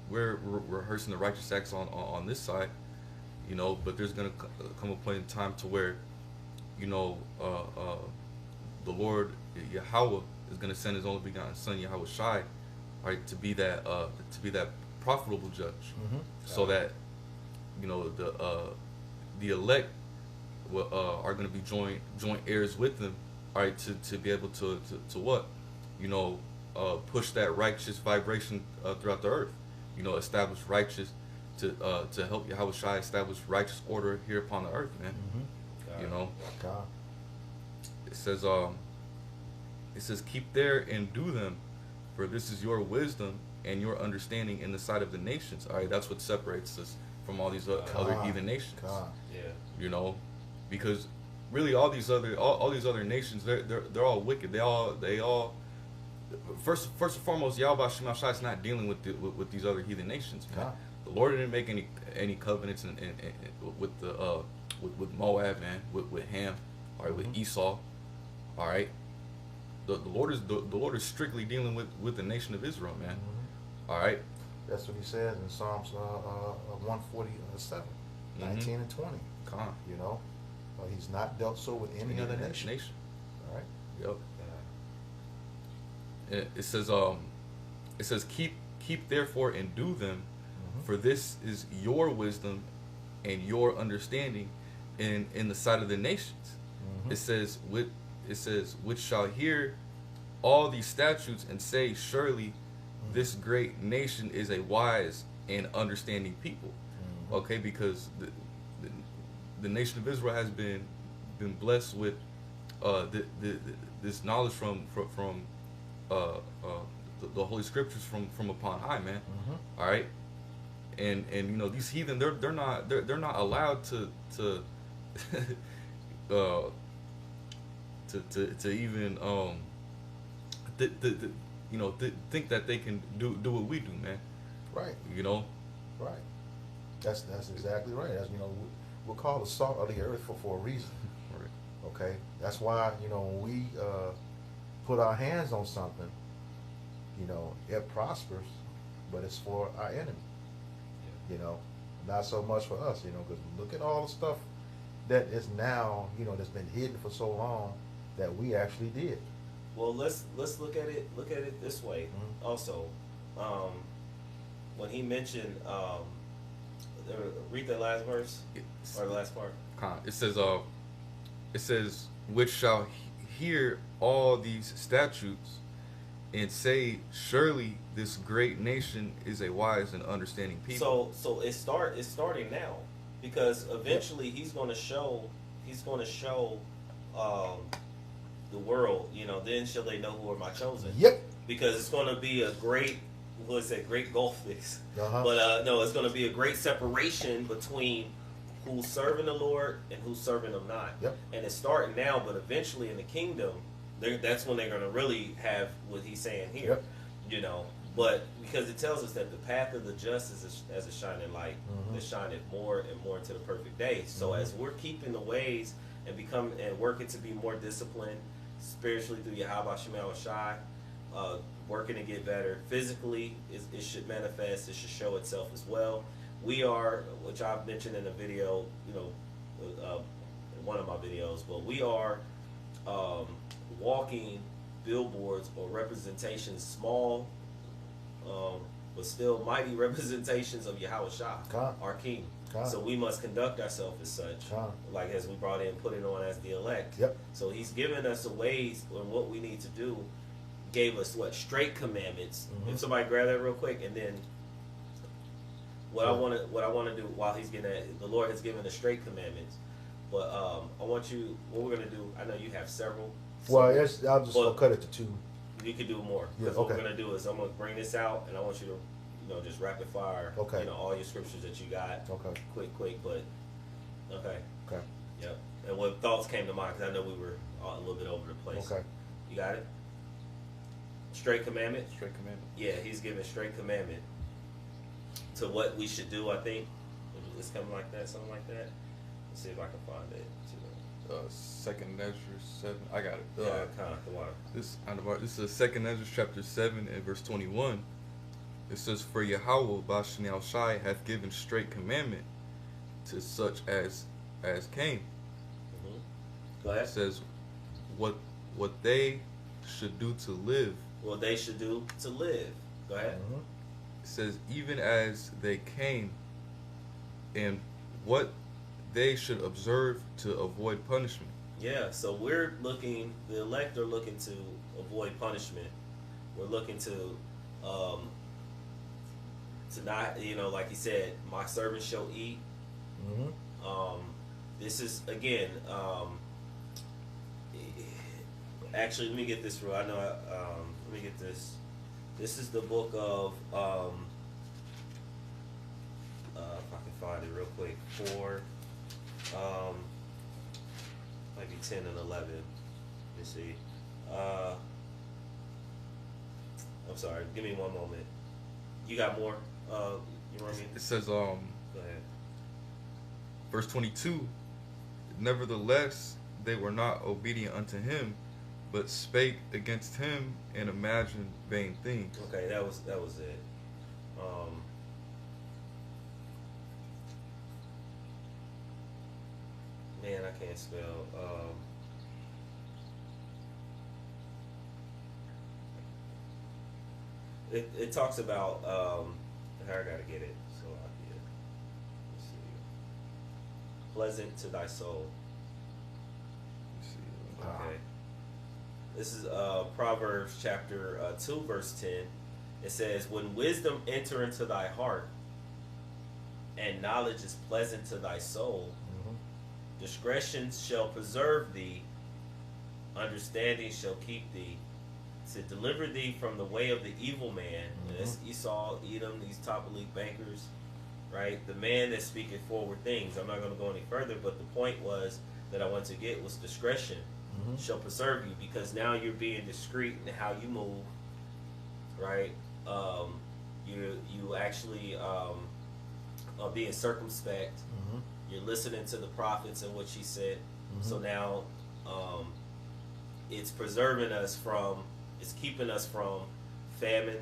B: we're rehearsing the righteous acts on this side, but there's gonna come a point in time to where the Lord Yahweh is gonna send His only begotten Son Yahweh Shai, right, to be that profitable judge.
A: Mm-hmm.
B: So that the elect are going to be joint heirs with them, all right, to be able to what push that righteous vibration throughout the earth, establish righteous to help Yahweh Shai establish righteous order here upon the earth, man.
A: Mm-hmm. God.
B: It says keep there and do them, for this is your wisdom and your understanding in the sight of the nations. All right, that's what separates us from all these other heathen nations.
A: God.
C: Yeah.
B: Because really all these other nations, they're all wicked. They all first and foremost, Yahweh Shem Shai is not dealing with these other heathen nations, man.
A: God.
B: The Lord didn't make any covenants with Moab, man, with Ham, all right, with Esau, all right. The Lord is strictly dealing with the nation of Israel, man.
A: Mm-hmm.
B: All right.
A: That's what He says in Psalms 147, 19 and 20.
B: Con.
A: He's not dealt so with any other nation. All right.
B: Yep. It says keep therefore and do them, for this is your wisdom and your understanding in the sight of the nations. Mm-hmm. It says which shall hear all these statutes and say, surely this great nation is a wise and understanding people. Mm-hmm. Okay, because the nation of Israel has been blessed with this knowledge from the Holy Scriptures from upon high, man.
A: Mm-hmm.
B: All right, and you know these heathen they're not allowed to uh to even you know think that they can do what we do, man.
A: Right.
B: You know.
A: Right. That's exactly right. That's, you know, we're called the salt of the earth for a reason.
B: Right.
A: Okay. That's why, you know, when we put our hands on something, you know, it prospers, but it's for our enemy. You know, not so much for us. You know, because look at all the stuff that is now, you know, that's been hidden for so long that we actually did.
C: Well, let's look at it. Look at it this way.
A: Mhm.
C: Also, when he mentioned, read that last verse or the last part.
B: It says, which shall hear all these statutes and say, surely this great nation is a wise and understanding people.
C: So it's starting now, because eventually he's going to show the world. You know, then shall they know who are my chosen.
A: Yep.
C: Because it's going to be a great, what's that, great gulf fix.
A: Uh-huh.
C: But no, it's going to be a great separation between who's serving the Lord and who's serving him not.
A: Yep.
C: And it's starting now, but eventually in the kingdom, that's when they're going to really have what he's saying here.
A: Yep.
C: You know, but because it tells us that the path of the just is as a shining light that shineth more and more to the perfect day. So as we're keeping the ways and working to be more disciplined spiritually through Yahweh Shemel Shai, working to get better physically, it should manifest. It should show itself as well. We are, which I've mentioned in a video, you know, one of my videos, but we are walking billboards or representations, small but still mighty representations of Yahweh Shah, our King. So we must conduct ourselves as such, like as we brought in, put it on as the elect.
A: Yep.
C: So he's given us the ways on what we need to do. Gave us straight commandments. If somebody grab that real quick, and then what I want to do while he's getting that, the Lord has given us straight commandments. But I want you. What we're gonna do? I know you have several.
A: Well, yes, I'll just cut it to 2.
C: You can do more.
A: Yeah,
C: What we're gonna do is I'm gonna bring this out, and I want you to, you know, just rapid fire.
A: Okay.
C: You know, all your scriptures that you got.
A: Okay.
C: Quick, but okay.
A: Okay.
C: Yep. And what thoughts came to mind? Because I know we were a little bit over the place.
A: Okay.
C: You got it. Straight commandment.
B: Straight commandment.
C: Yeah, he's giving straight commandment to what we should do. I think it's coming like that, something like that. Let's see if I can find it.
B: Second Ezra 7. I got it.
C: Yeah, the water.
B: This is Second Ezra chapter 7 and verse 21. It says, "For Yahweh Bashanel Shai hath given straight commandment to such as came."
C: Go ahead.
B: It says, what they should do to live.
C: What they should do to live. Go ahead.
B: It says, even as they came, and what they should observe to avoid punishment.
C: Yeah, so the elect are looking to avoid punishment. We're looking to not, you know, like he said, my servants shall eat. This is, again, actually, let me get this real. I know, let me get this. This is the book of, if I can find it real quick, maybe 10 and 11. Let me see. I'm sorry. Give me one moment. You got more? You know what I mean?
B: It says,
C: Go ahead.
B: verse 22, nevertheless, they were not obedient unto him, but spake against him and imagined vain things.
C: Okay, that was it. Man, I can't spell. It talks about. I gotta get it. So I get. Let's see. Pleasant to thy soul.
B: Let's see.
C: Okay. This is Proverbs chapter 2, verse 10. It says, "When wisdom enter into thy heart, and knowledge is pleasant to thy soul, discretion shall preserve thee, understanding shall keep thee, to deliver thee from the way of the evil man." And that's Esau, Edom, these top elite bankers. right? The man that's speaking forward things. I'm not going to go any further, but the point was that I wanted to get was discretion shall preserve you, because now you're being discreet in how you move, right? You actually are being circumspect. You're listening to the prophets and what she said. So now it's preserving us from, it's keeping us from famine.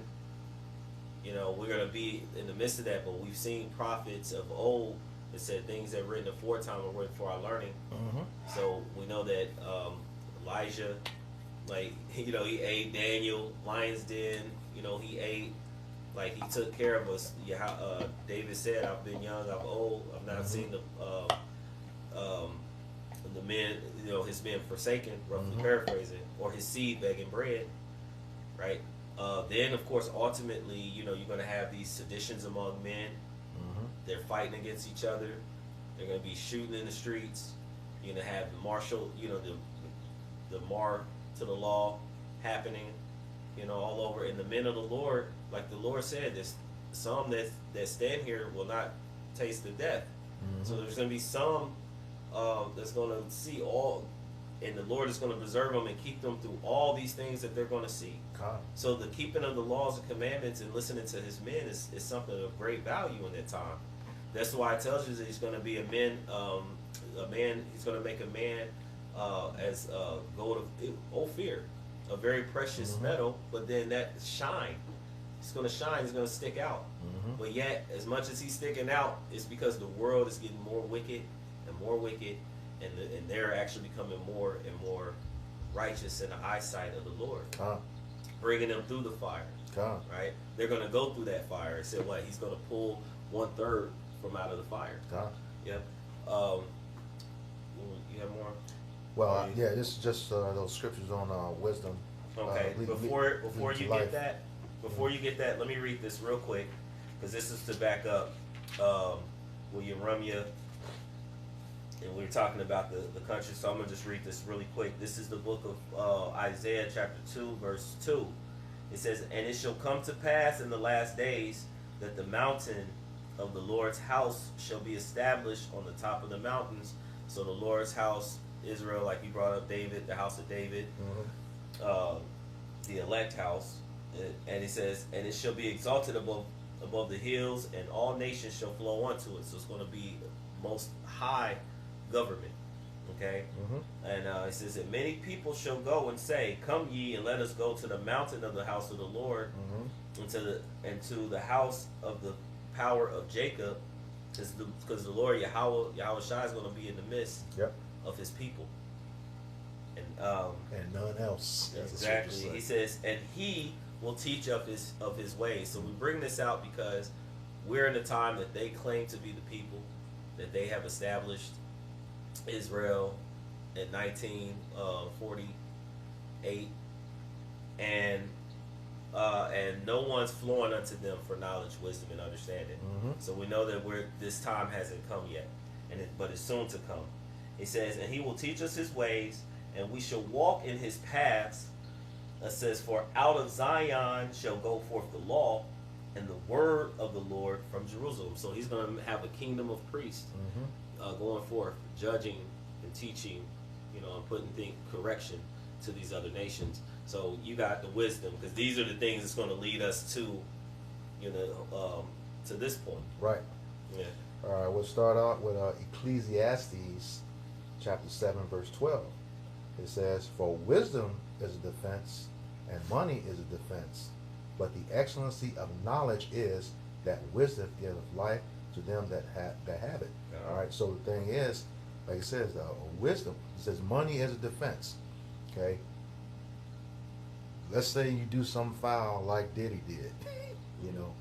C: You know, we're going to be in the midst of that, but we've seen prophets of old that said things that were written aforetime were written for our learning. So we know that Elijah, like, you know, he ate Daniel, lion's den, you know, he ate, like, he took care of us. David said, I've been young, I'm old, I've not seen the men, you know, his men forsaken, roughly paraphrasing, or his seed begging bread, right? Then, of course, ultimately, you know, you're going to have these seditions among men. They're fighting against each other. They're going to be shooting in the streets. You're going to have the martial, you know, the mar to the law happening, you know, all over. And the men of the Lord, like the Lord said, there's some that stand here will not taste the death. So there's going to be some that's going to see all, and the Lord is going to preserve them and keep them through all these things that they're going to see. So the keeping of the laws and commandments and listening to his men is something of great value in that time. That's why it tells you that he's going to be a man, he's going to make a man as gold of Ophir, a very precious metal, but then that shine, it's going to shine, it's going to stick out. But yet, as much as he's sticking out, it's because the world is getting more wicked, and they're actually becoming more and more righteous in the eyesight of the Lord, bringing them through the fire. Right? They're going to go through that fire. It said what? He's going to pull 1/3 from out of the fire. Yep. You have more?
A: Well, yeah, this is just those scriptures on wisdom.
C: Okay. Before you get that, let me read this real quick, because this is to back up William Rumya. And we were talking about the country, so I'm going to just read this really quick. This is the book of Isaiah chapter 2, verse 2. It says, "And it shall come to pass in the last days that the mountain of the Lord's house shall be established on the top of the mountains." So the Lord's house, Israel, like you brought up David, the house of David, the elect house. And it says, "And it shall be exalted above the hills, and all nations shall flow unto it." So it's going to be most high government. Okay. And it says that many people shall go and say, "Come ye, and let us go to the mountain of the house of the Lord, and to the house of the power of Jacob," because the Lord Yahweh Shai is going to be in the midst of his people, and
A: none else.
C: Exactly. He says, "And he will teach of his ways." So we bring this out because we're in a time that they claim to be the people, that they have established Israel in 1948, and no one's flowing unto them for knowledge, wisdom, and understanding. So we know that this time hasn't come yet, but it's soon to come. He says, "And he will teach us his ways, and we shall walk in his paths." It says, "For out of Zion shall go forth the law, and the word of the Lord from Jerusalem." So he's going to have a kingdom of priests going forth, judging and teaching, you know, and putting correction to these other nations. So you got the wisdom, because these are the things that's going to lead us to, you know, to this point.
A: Right.
C: Yeah.
A: All right, we'll start out with Ecclesiastes chapter 7, verse 12. It says, "For wisdom is a defense, and money is a defense. But the excellency of knowledge is that wisdom giveth life to them that have it." All right. So the thing is, like it says, wisdom. It says money is a defense. Okay. Let's say you do some foul like Diddy did. You know,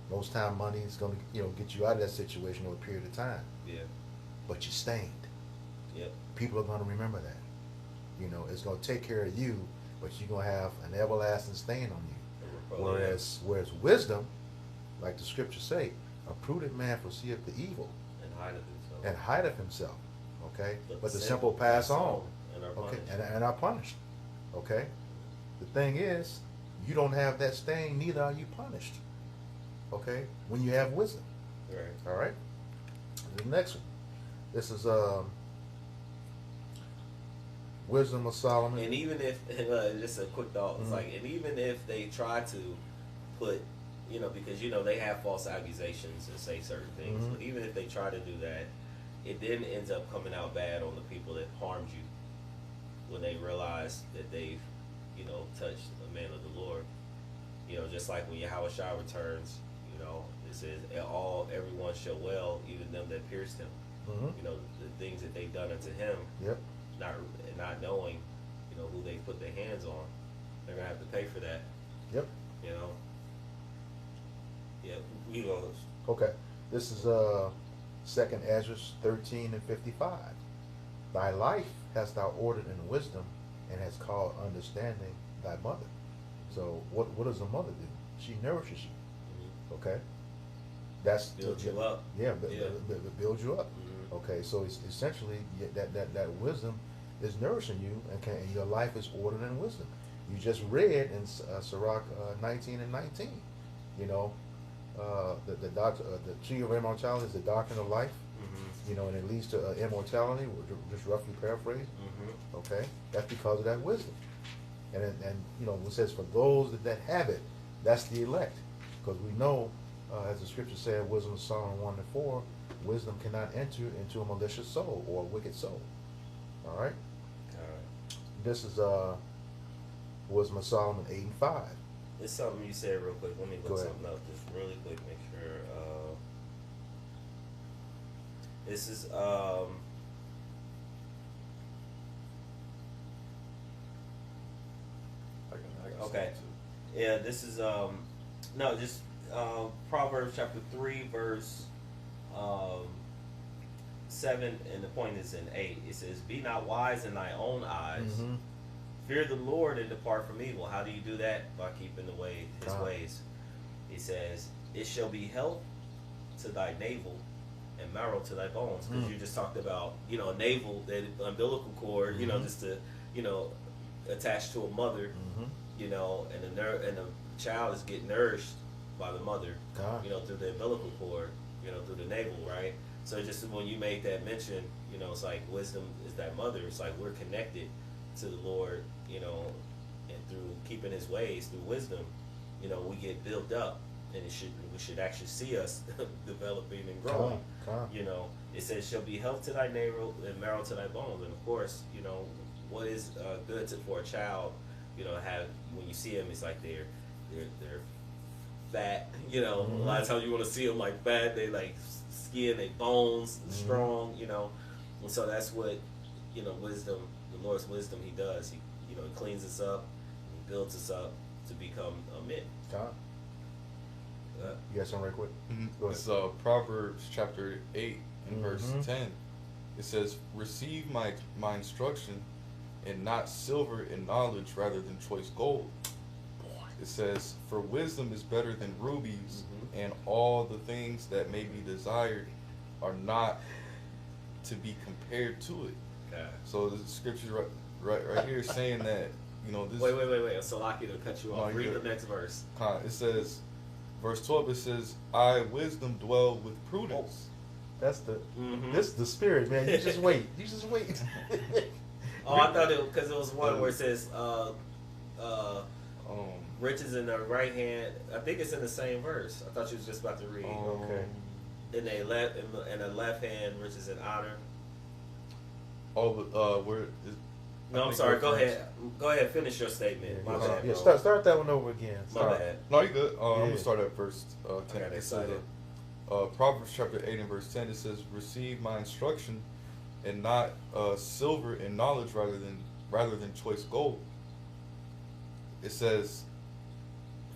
A: most time money is going to get you out of that situation over a period of time.
C: Yeah.
A: But you stained.
C: Yep.
A: People are going to remember that. You know, it's going to take care of you, but you're going to have an everlasting stain on you. Whereas wisdom, like the scriptures say, a prudent man foreseeth the evil and hideth himself. Okay, but the simple pass on. And are punished. Okay, the thing is, you don't have that stain, neither are you punished. Okay, when you have wisdom.
C: Right.
A: All right. The next one. This is Wisdom of Solomon.
C: And even if just a quick thought, it's like, and even if they try to put, because they have false accusations and say certain things, but even if they try to do that, it then ends up coming out bad on the people that harmed you when they realize that they've, touched a man of the Lord. Just like when Yahweh Shai returns, it says, everyone shall well, even them that pierced him. The things that they've done unto him.
A: Yep.
C: Not knowing, who they put their hands on, they're gonna have to pay for that.
A: Yep.
C: Yeah, we go.
A: Okay. This is 2nd Ezra 13 and 55. Thy life hast thou ordered in wisdom, and has called understanding thy mother. So what does a mother do? She nourishes you. Okay. That's
C: Build you up.
A: Yeah, build you up. Okay, so it's essentially that wisdom is nourishing you, and your life is ordered in wisdom. You just read in Sirach 19 and 19. The tree of immortality is the doctrine of life. And it leads to immortality. Just roughly paraphrase. Okay, that's because of that wisdom. And it says for those that have it, that's the elect, because we know, as the scripture said, wisdom of Solomon 1 and 4. Wisdom cannot enter into a malicious soul or a wicked soul. All right. This is Wisdom of Solomon 8 and 5.
C: It's something you said real quick. Let me
A: Go
C: look
A: ahead.
C: something up just really quick. Make sure. This is
B: I can
C: okay.
B: see it
C: Yeah, this is no, just Proverbs chapter 3 verse 7, and the point is in 8. It says, "Be not wise in thy own eyes. Fear the Lord and depart from evil." How do you do that? By keeping his ways. He says, "It shall be health to thy navel and marrow to thy bones." Because you just talked about, navel, that umbilical cord, just to, attached to a mother, and the child is getting nourished by the mother, through the umbilical cord, through the navel, right? So just when you made that mention, it's like wisdom is that mother. It's like we're connected to the Lord, and through keeping His ways, through wisdom, we get built up, and we should actually see us developing and growing. It says, "Shall be health to thy navel and marrow to thy bones." And of course, what is good for a child, have when you see them, it's like they're fat. A lot of times you want to see them like fat. They like skin, they bones, strong. And so that's what wisdom, the Lord's wisdom, He does. He cleans us up, He builds us up to become a men.
A: You got something right quick? Go ahead.
B: It's Proverbs chapter 8 and verse 10. It says, "Receive my instruction, and not silver and knowledge rather than choice gold." It says, "For wisdom is better than rubies, and all the things that may be desired are not to be compared to it."
C: Okay.
B: So the scripture right here is saying that, this.
C: Wait. So lucky to cut you off.
B: No,
C: Read
B: you're
C: the next verse.
B: It says, verse 12. It says, "I wisdom dwell with prudence."
A: That's this is the spirit, man. You just wait.
C: Oh, I thought because it was one where it says riches in the right hand. I think it's in the same verse. I thought you was just about to read.
A: Okay.
C: In the left hand, riches and honor.
B: Where?
C: No, I'm sorry. Go ahead. Go ahead. Finish your statement. My bad.
A: Yeah,
C: bro.
A: start that one over again.
C: My bad.
B: No, you're good. I'm gonna start at verse 10.
C: got
B: It says,
C: excited.
B: Proverbs chapter 8 and verse 10. It says, "Receive my instruction, and not silver and knowledge rather than choice gold." It says,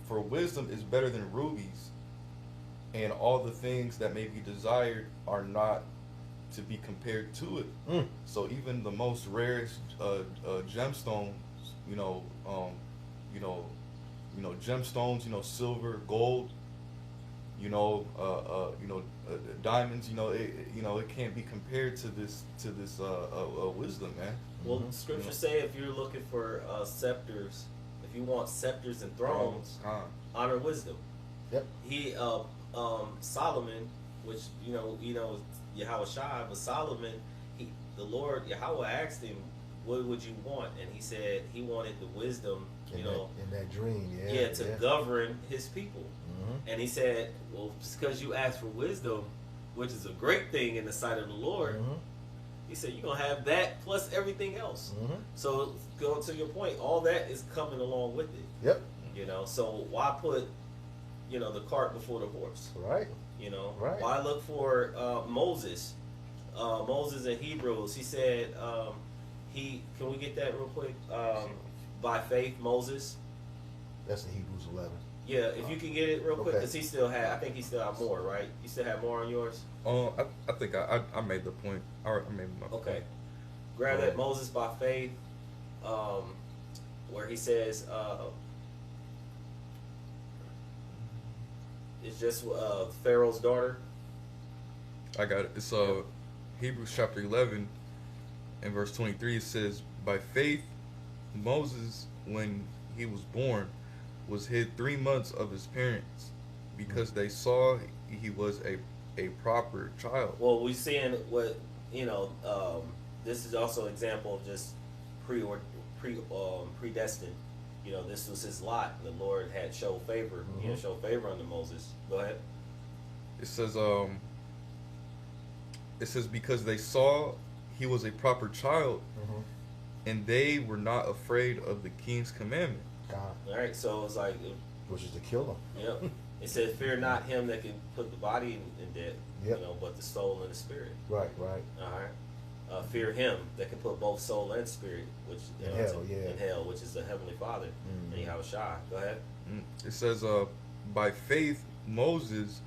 B: "For wisdom is better than rubies, and all the things that may be desired are not to be compared to it." So even the most rarest gemstones, gemstones, silver, gold, diamonds, it can't be compared to this wisdom, man.
C: Well, scriptures say if you're looking for scepters, if you want scepters and thrones, honor wisdom.
A: Yep.
C: Solomon, which Yahweh Shai, but Solomon, the Lord Yahweh asked him, "What would you want?" And he said he wanted the wisdom,
A: in that dream,
C: to govern his people. And he said, "Well, just because you asked for wisdom, which is a great thing in the sight of the Lord." He said, "You're gonna have that plus everything else." So, going to your point, all that is coming along with it.
A: Yep.
C: So why put the cart before the horse?
A: Right. Right.
C: Why look for Moses? Moses in Hebrews, he said, can we get that real quick? By faith, Moses.
A: That's in Hebrews 11.
C: Yeah, if you can get it real quick,
A: Okay.
C: because I think he still had more, right? You still have more on yours?
B: I think I made the point. I made my point.
C: Okay. Grab that Moses by faith, where he says, it's just Pharaoh's daughter.
B: I got it. It's Hebrews chapter 11 and verse 23. It says, "By faith, Moses, when he was born, was hid 3 months of his parents, because they saw he was a proper child."
C: Well, we're seeing what this is also an example of just predestined. This was his lot. The Lord had showed favor. Showed favor unto Moses. Go ahead.
B: It says because they saw he was a proper child, and they were not afraid of the king's commandment.
A: God.
C: All right, so it's like,
A: Which is to kill him.
C: Yep. It said, "Fear not him that can put the body in death,
A: Yep.
C: but the soul and the spirit."
A: Right. Right.
C: All right. Fear him that can put both soul and spirit, which
A: In hell,
C: in hell, which is the heavenly Father. And Yahweh Shai. Go ahead.
B: It says, by faith, Moses,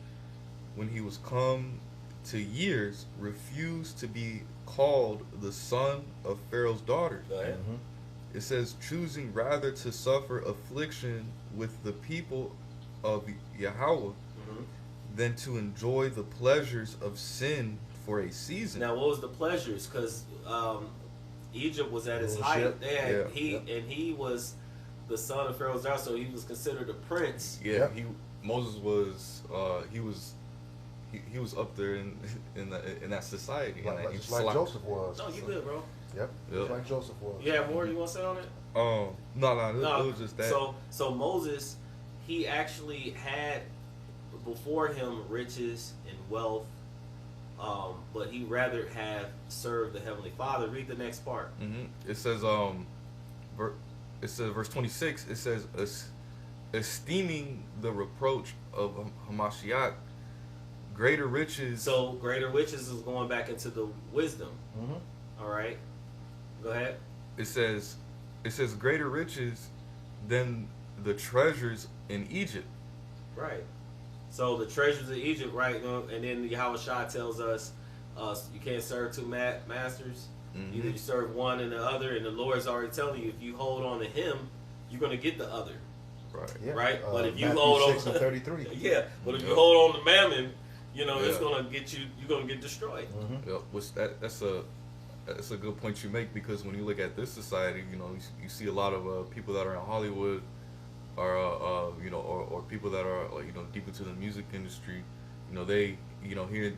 B: when he was come to years, refused to be called the son of Pharaoh's daughter.
C: Go ahead.
B: It says, choosing rather to suffer affliction with the people of Yahweh than to enjoy the pleasures of sin for a season.
C: Now, what was the pleasures? Because Egypt was at its height. He was the son of Pharaoh's daughter, so he was considered a prince.
B: Yeah, Moses was he was up there in that society.
A: Just like Joseph was.
C: No, you good, bro.
A: Yep. Just like Joseph was.
C: You have more you want to say on it?
B: No, it was just that.
C: So Moses, he actually had before him riches and wealth, but he rather have served the Heavenly Father. Read the next part.
B: It says verse 26. It says esteeming the reproach of Hamashiach greater riches.
C: So greater riches is going back into the wisdom. All right, go ahead.
B: It says greater riches than the treasures in Egypt.
C: Right. So the treasures of Egypt, right? And then Yahweh Shai tells us you can't serve two masters. Either you serve one and the other, and the Lord's already telling you if you hold on to Him, you're going to get the other.
B: Right.
A: Yeah.
C: Right. But if you
A: Matthew
C: hold
A: 6
C: on,
A: and 33.
C: yeah. But if you hold on to Mammon, it's going to get you. You're going to get destroyed.
B: Yep. That's a good point you make, because when you look at this society, you see a lot of people that are in Hollywood, or or people that are deep into the music industry. They here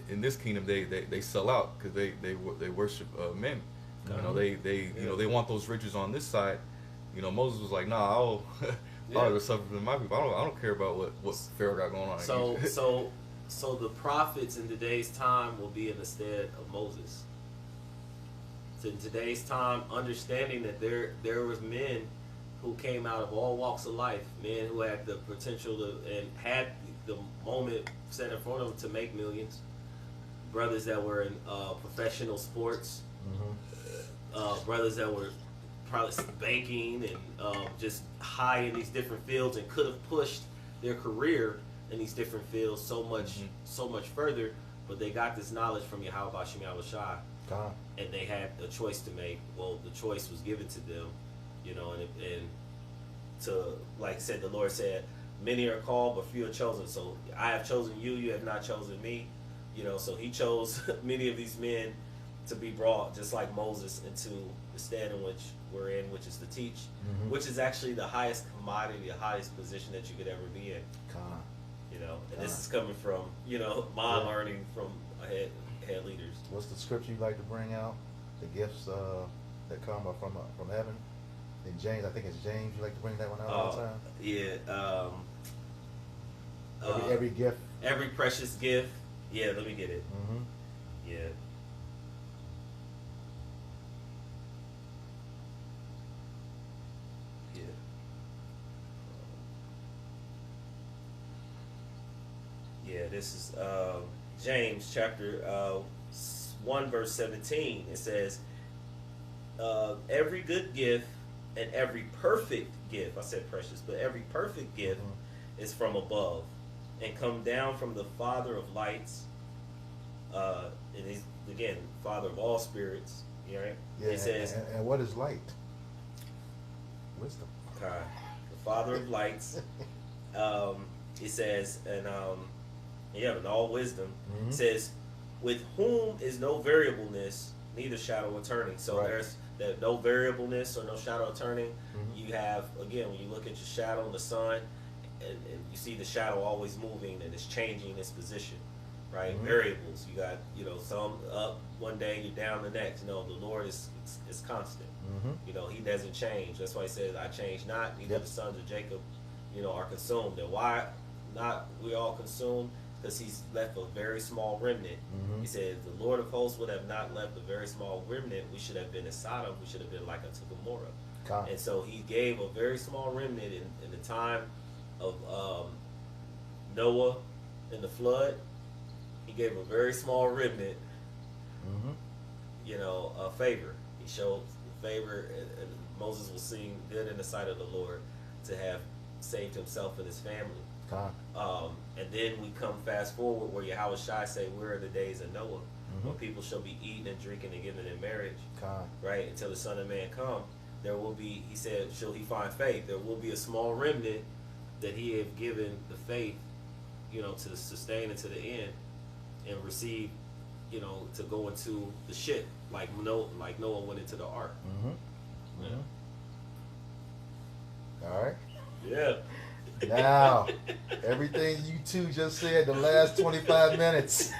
B: in this kingdom they sell out because they worship men. They want those riches on this side. Moses was like, nah, I'll rather suffer than my people. I don't care about what Pharaoh got going on.
C: So the prophets in today's time will be in the stead of Moses. So in today's time, understanding that there was men who came out of all walks of life, men who had the potential and had the moment set in front of them to make millions, brothers that were in professional sports, brothers that were probably banking and just high in these different fields and could have pushed their career in these different fields so much further, but they got this knowledge from Yahweh Bashem Yahweh Shai, and they had a choice to make. Well, the choice was given to them, and to, like I said, the Lord said, many are called, but few are chosen. So I have chosen you, you have not chosen me. So He chose many of these men to be brought, just like Moses, into the stand in which we're in, which is to teach, which is actually the highest commodity, the highest position that you could ever be in. You know, and this is coming from, you know, my learning from head leaders.
A: What's the scripture you like to bring out? The gifts that come from heaven. In James, I think it's James. You like to bring that one out all the time.
C: Yeah.
A: Every gift.
C: Every precious gift. Yeah, let me get it.
A: Mm-hmm.
C: Yeah. Yeah. Yeah, this is James chapter 1 verse 17. It says, every good gift and every perfect gift, I said precious, but every perfect gift is from above and come down from the Father of lights, and he's, again, Father of all spirits. Right?
A: Yeah,
C: It says,
A: and what is light? Wisdom.
C: the Father of lights. It says, and in all wisdom,
A: Mm-hmm.
C: it says, with whom is no variableness, neither shadow of turning. So
A: Right.
C: there's that no variableness or no shadow of turning.
A: Mm-hmm.
C: You have, again, when you look at your shadow in the sun, and you see the shadow always moving and it's changing its position, right?
A: Mm-hmm.
C: Variables. You got, you know, some up one day, you're down the next. No, the Lord is constant.
A: Mm-hmm.
C: You know, He doesn't change. That's why He says, "I change not." Neither
A: Yep.
C: the sons of Jacob, you know, are consumed. And why not we all consumed? Because He's left a very small remnant.
A: Mm-hmm.
C: He said, "The Lord of hosts would have not left a very small remnant. We should have been as Sodom. We should have been like unto Gomorrah."
A: Con.
C: And so He gave a very small remnant in the time of Noah in the flood. He gave a very small remnant,
A: Mm-hmm.
C: you know, a favor. He showed favor, and Moses was seen good in the sight of the Lord to have saved himself and his family.
A: Con.
C: And then we come fast forward where Yahweh Shai say, "Where are the days of Noah,
A: Mm-hmm.
C: when people shall be eating and drinking and giving in marriage,
A: Con.
C: right? Until the Son of Man come, there will be." He said, "Shall he find faith?" There will be a small remnant that He have given the faith, you know, to sustain it to the end and receive, you know, to go into the ship like Noah went into the ark.
A: Mm-hmm.
C: Yeah.
A: Mm-hmm. All right.
C: Yeah.
A: Now, everything you two just said the last 25 minutes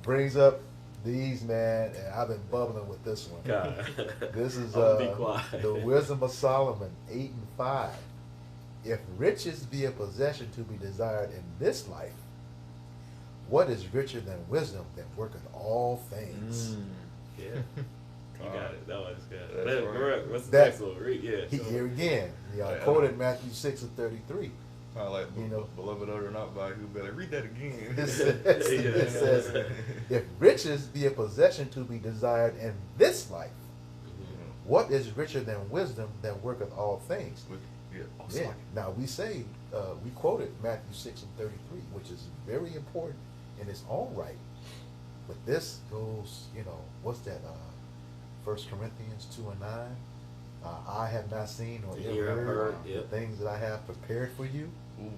A: brings up these, man, and I've been bubbling with this one.
C: God.
A: This is
C: I'm gonna be quiet.
A: the Wisdom of Solomon 8 and 5. If riches be a possession to be desired in this life, what is richer than wisdom that worketh all things?
C: Yeah. You got it. That was good.
B: That's
C: Correct. What's the
A: That-
C: next one? Read. Yeah.
A: He, here again, I
B: Yeah.
A: quoted Matthew 6 and 33.
B: Kind of like,
A: You know.
B: beloved or not by who better read that again.
A: It says, if riches be a possession to be desired in this life, what is richer than wisdom that worketh all things? Yeah. Now we say, we quoted Matthew 6 and 33, which is very important in its own right. But this goes, you know, what's that? 1 Corinthians 2 and 9. I have not seen or
C: Yeah,
A: ever heard the
C: yep.
A: things that I have prepared for you.
B: Ooh,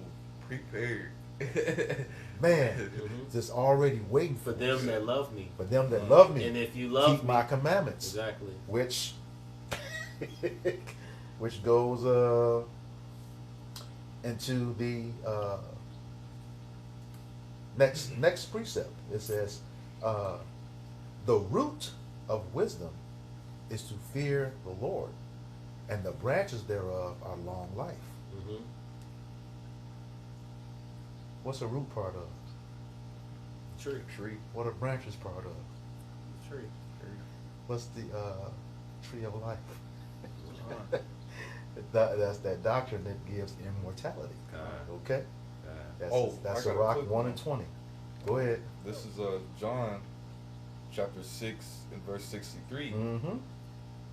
B: prepared.
A: Man,
C: Mhm.
A: just already waiting
C: For
A: for
C: them
A: us.
C: that love me.
A: For them that love me,
C: And if you love
A: keep
C: me,
A: my commandments.
C: exactly.
A: Which which goes into the next precept. It says the root of wisdom is to fear the Lord, and the branches thereof are long life.
C: Mm-hmm.
A: What's the root part of?
C: Tree.
A: What are branches part of?
C: Tree.
A: What's the tree of life? That's that doctrine that gives immortality. Okay? That's
B: Oh,
A: that's
B: I got a
A: Sirach
B: quick
A: 1
B: one.
A: and 20. Go ahead.
B: This is John chapter 6 and verse 63.
A: Mm-hmm.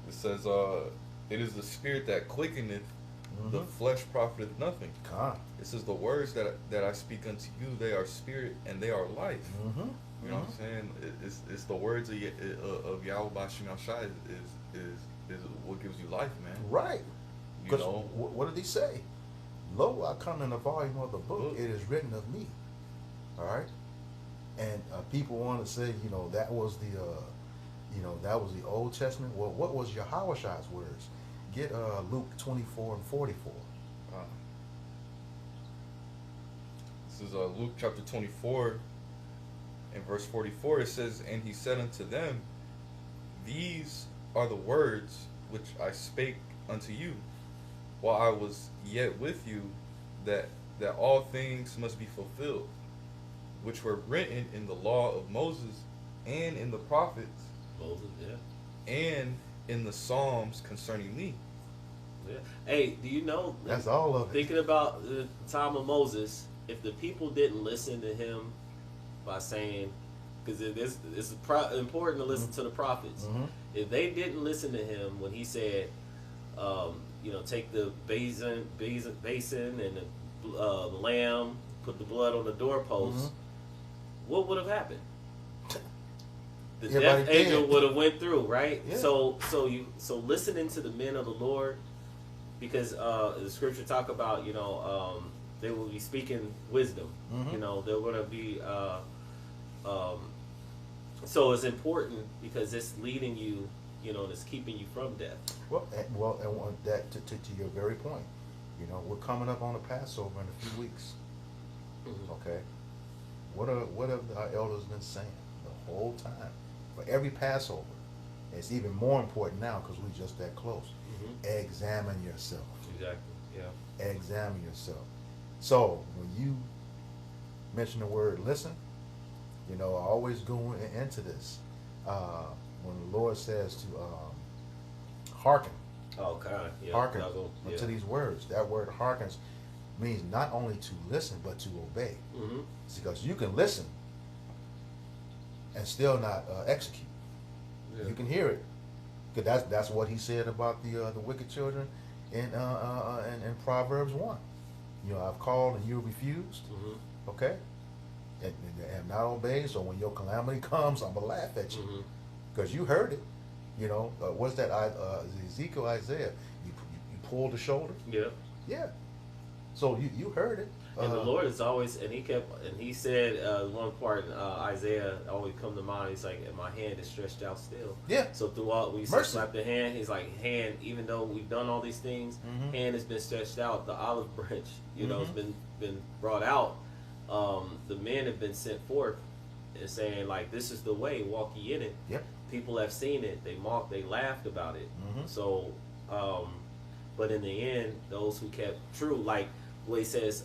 B: It says, it is the spirit that quickeneth, the
A: Mhm.
B: flesh profiteth nothing.
A: Con.
B: It says the words that I speak unto you, they are spirit and they are life.
A: Mm-hmm.
B: You know what I'm saying? It's the words of Yahweh Bashim Shai is what gives you life, man.
A: Right.
B: You
A: Because
B: know,
A: what did he say? Lo, I come in the volume of the book.
B: Book.
A: It is written of me. All right. And people want to say, you know, that was the Old Testament. Well, what was Yahweh Shai's words? Get Luke 24 and 44.
B: This is Luke chapter 24 and verse 44. It says, "And he said unto them, These are the words which I spake unto you, while I was yet with you, that all things must be fulfilled, which were written in the law of Moses, and in the prophets,
C: Moses, yeah.
B: and in the Psalms concerning me."
C: Yeah. Hey, do you know?
A: That's all of it.
C: Thinking about the time of Moses, if the people didn't listen to him by saying, because it's important to listen to the prophets.
A: Mm-hmm.
C: If they didn't listen to him when he said, take the basin and the lamb, put the blood on the doorpost, what would have happened? The death angel would have went through, right?
A: Yeah.
C: So listening to the men of the Lord, because the scripture talk about they will be speaking wisdom.
A: Mm-hmm.
C: They're going to be. So it's important because it's leading you, it's keeping you from death.
A: Well, and that to your very point, we're coming up on the Passover in a few weeks.
C: Mm-hmm.
A: Okay, what have our elders been saying the whole time? For every Passover, it's even more important now because we're just that close.
C: Mm-hmm.
A: Examine yourself.
C: Exactly. Yeah.
A: Examine yourself. So when you mention the word listen, I always go into this when the Lord says to hearken.
C: Oh, God. Yeah.
A: Hearken
C: Yeah.
A: to these words. That word hearkens means not only to listen but to obey.
C: Mm-hmm.
A: It's because you can listen and still not execute.
C: Yeah.
A: You can hear it, because that's what he said about the wicked children in Proverbs 1. I've called and you refused.
C: Mm-hmm.
A: Okay, and have not obeyed. So when your calamity comes, I'm gonna laugh at you because you heard it. What's that? Ezekiel, Isaiah. You pulled the shoulder.
C: Yeah.
A: Yeah. So you heard it.
C: And the Lord is always, and he said one part in Isaiah always come to mind. He's like, and my hand is stretched out still.
A: Yeah.
C: So throughout, when you say slap the hand, he's like, hand, even though we've done all these things, hand has been stretched out. The olive branch, has been brought out. The men have been sent forth and saying, like, this is the way, walk ye in it.
A: Yep.
C: People have seen it. They mocked, they laughed about it. So, but in the end, those who kept true, like, what he says,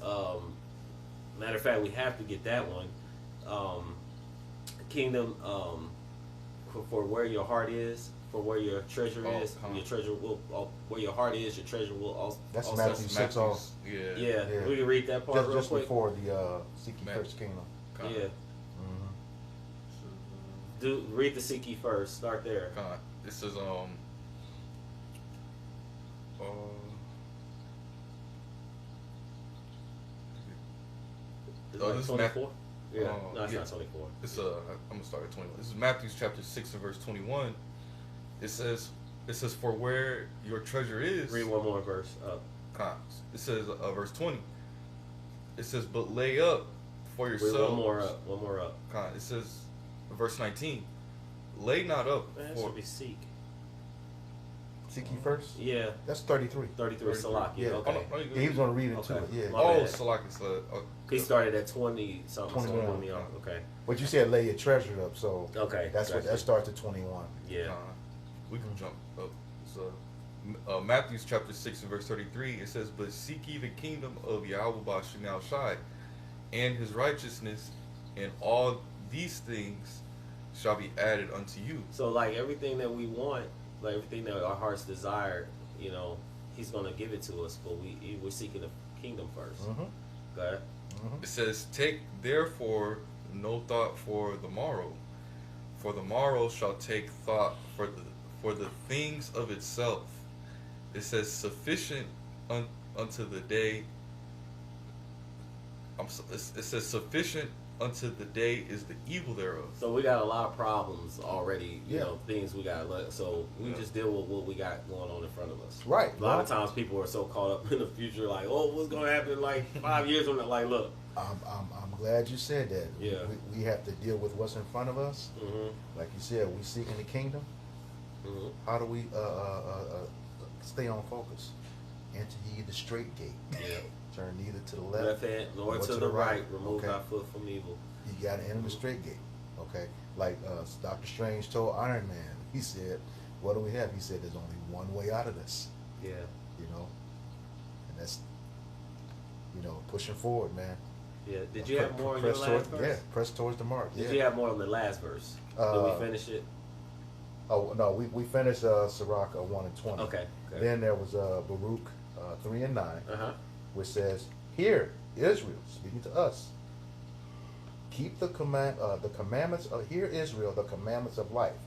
C: matter of fact, we have to get that one. Kingdom, for where your heart is, for where your treasure is, your treasure will. Where your heart is, your treasure will also.
A: That's Matthew 6.
C: Yeah. We can read that part
A: just
C: quick.
A: Before the seek ye first kingdom.
C: Yeah. Read the Seek ye first. Start there.
B: It says
C: Is it like 24? Yeah. No, it's not 24.
B: It's I'm gonna start at 21. This is Matthew chapter 6 and verse 21. It says for where your treasure is.
C: Read one more verse up.
B: It says verse 20. It says, but lay up for yourselves.
C: Read one more up.
B: It says verse 19. Lay not up.
C: Man, that should be seek.
A: Seek ye first?
C: Yeah.
A: That's 33.
C: 33 Salak. Yeah. Okay.
A: He was going to read it too. Yeah.
B: Salak is
C: he started at 20 something.
A: 21.
C: Okay.
A: But you said lay your treasure up, so
C: okay.
A: That's what that starts at 21.
C: Yeah.
B: We can jump up. So Matthew chapter 6 and verse 33, it says, but seek ye the kingdom of Yahweh Bashim Al Shai and his righteousness, and all these things shall be added unto you.
C: So like everything that we want, like everything that our hearts desire, he's going to give it to us, but we're seeking the kingdom first. Go ahead.
B: It says, take therefore no thought for the morrow shall take thought for the things of itself. It says, sufficient unto the day. It says, sufficient unto the day is the evil thereof.
C: So we got a lot of problems already, things we got. So we just deal with what we got going on in front of us.
A: Right.
C: A lot of times people are so caught up in the future, like, oh, what's going to happen like 5 years from now? Like, look.
A: I'm glad you said that.
C: Yeah.
A: We have to deal with what's in front of us. Like you said, we seeking the kingdom. How do we stay on focus? enter ye the straight gate.
C: Yeah.
A: Turn neither to the left,
C: Left hand, nor to the right. Remove thy foot from evil.
A: You got to enter the straight gate. Okay, like Doctor Strange told Iron Man. He said, "What do we have?" He said, "There's only one way out of this."
C: Yeah.
A: You know, and that's, you know, pushing forward, man.
C: Yeah. Did you have more in your last verse?
A: Yeah, press towards the mark.
C: Did you have more on the last verse? Did we finish it?
A: Oh no, we finished Sirach 1 and 20.
C: Okay.
A: Then there was Baruch 3 and 9, which says, "Hear, Israel, speaking to us. Keep the commandments of hear, Israel, the commandments of life.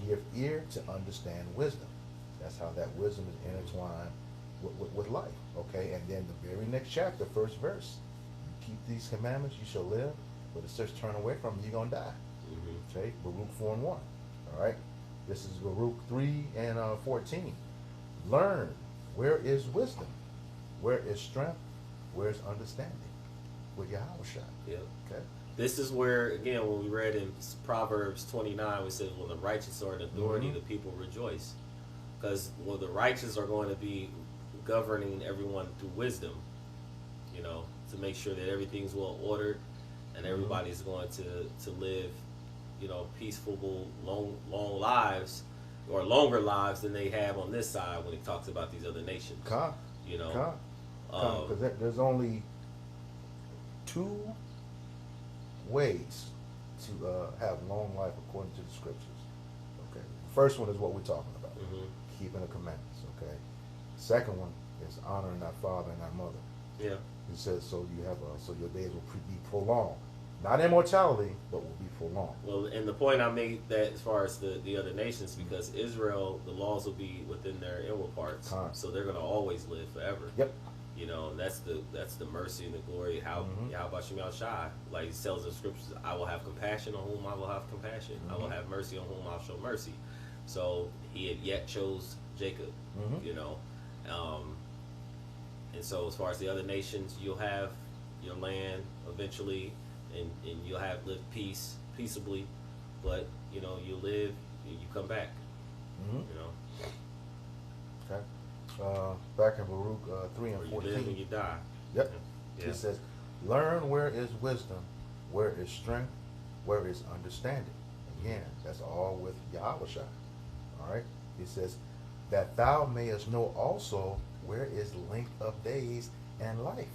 A: Give ear to understand wisdom." That's how that wisdom is intertwined with life. Okay, and then the very next chapter, first verse, "You keep these commandments, you shall live. But if such turn away from them, you're gonna die." Okay, Baruch 4 and 1. All right, this is Baruch 3 and 14. "Learn, where is wisdom? Where is strength? Where is understanding?" With Yahushua.
C: Yep.
A: Okay.
C: This is where, again, when we read in Proverbs 29, we said, "When the righteous are in authority, the people rejoice." Because, well, the righteous are going to be governing everyone through wisdom, you know, to make sure that everything's well ordered and everybody's going to live, you know, peaceful, long lives, or longer lives than they have on this side when he talks about these other nations. You know,
A: because there's only two ways to have long life according to the scriptures. Okay, the first one is what we're talking about, keeping the commandments. Okay, second one is honoring thy father and thy mother.
C: Yeah,
A: he says so you have so your days will be prolonged, not immortality, but will be prolonged.
C: Well, and the point I made that as far as the other nations, because Israel, the laws will be within their inward parts, so they're going to always live forever.
A: Yep.
C: You know, and that's the mercy and the glory. How about Shemel Shai? Like he tells the scriptures, "I will have compassion on whom I will have compassion. I will have mercy on whom I'll show mercy." So he had yet chose Jacob. You know, and so as far as the other nations, you'll have your land eventually, and you'll have lived peaceably, but you know you live, you come back. You know.
A: Okay. Back in Baruch 3 and 14.
C: You live and you die.
A: Yep.
C: Yeah.
A: It says, "Learn where is wisdom, where is strength, where is understanding." Again, that's all with Yahushua. All right. It says, "That thou mayest know also where is length of days and life."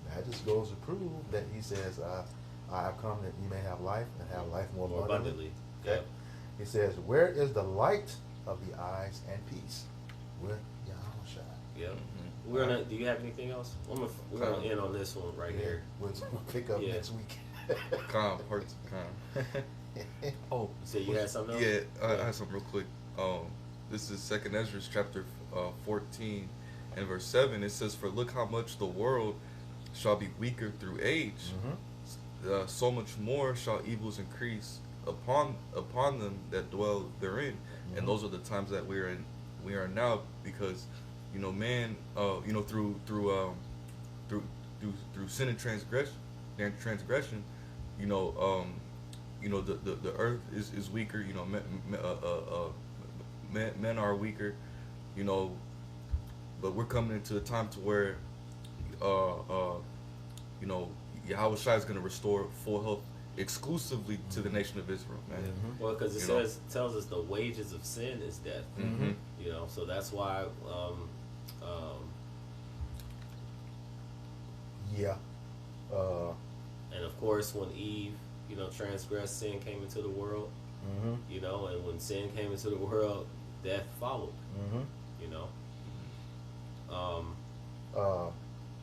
A: That just goes to prove that he says, "I have come that you may have life and have life more abundantly." Okay.
C: Yep.
A: He says, "Where is the light of the eyes and peace?" With Yahushua.
C: Yep. We're gonna. Do you have anything else? We're gonna end on this one right here.
A: We'll pick up next week.
C: Oh, you said you had something else?
B: Yeah, I had something real quick. This is 2nd Ezra chapter 14 and verse 7. It says, "For look how much the world shall be weaker through age. So much more shall evils increase upon them that dwell therein." And those are the times that we are now, because you know man through sin and transgression you know the earth is weaker, you know, men are weaker, you know, but we're coming into a time to where you know Yahushua is going to restore full health exclusively to the nation of Israel, man.
C: Well, because it tells us the wages of sin is death. You know, so that's why. And of course, when Eve, you know, transgressed, sin came into the world. You know, and when sin came into the world, death followed. You know.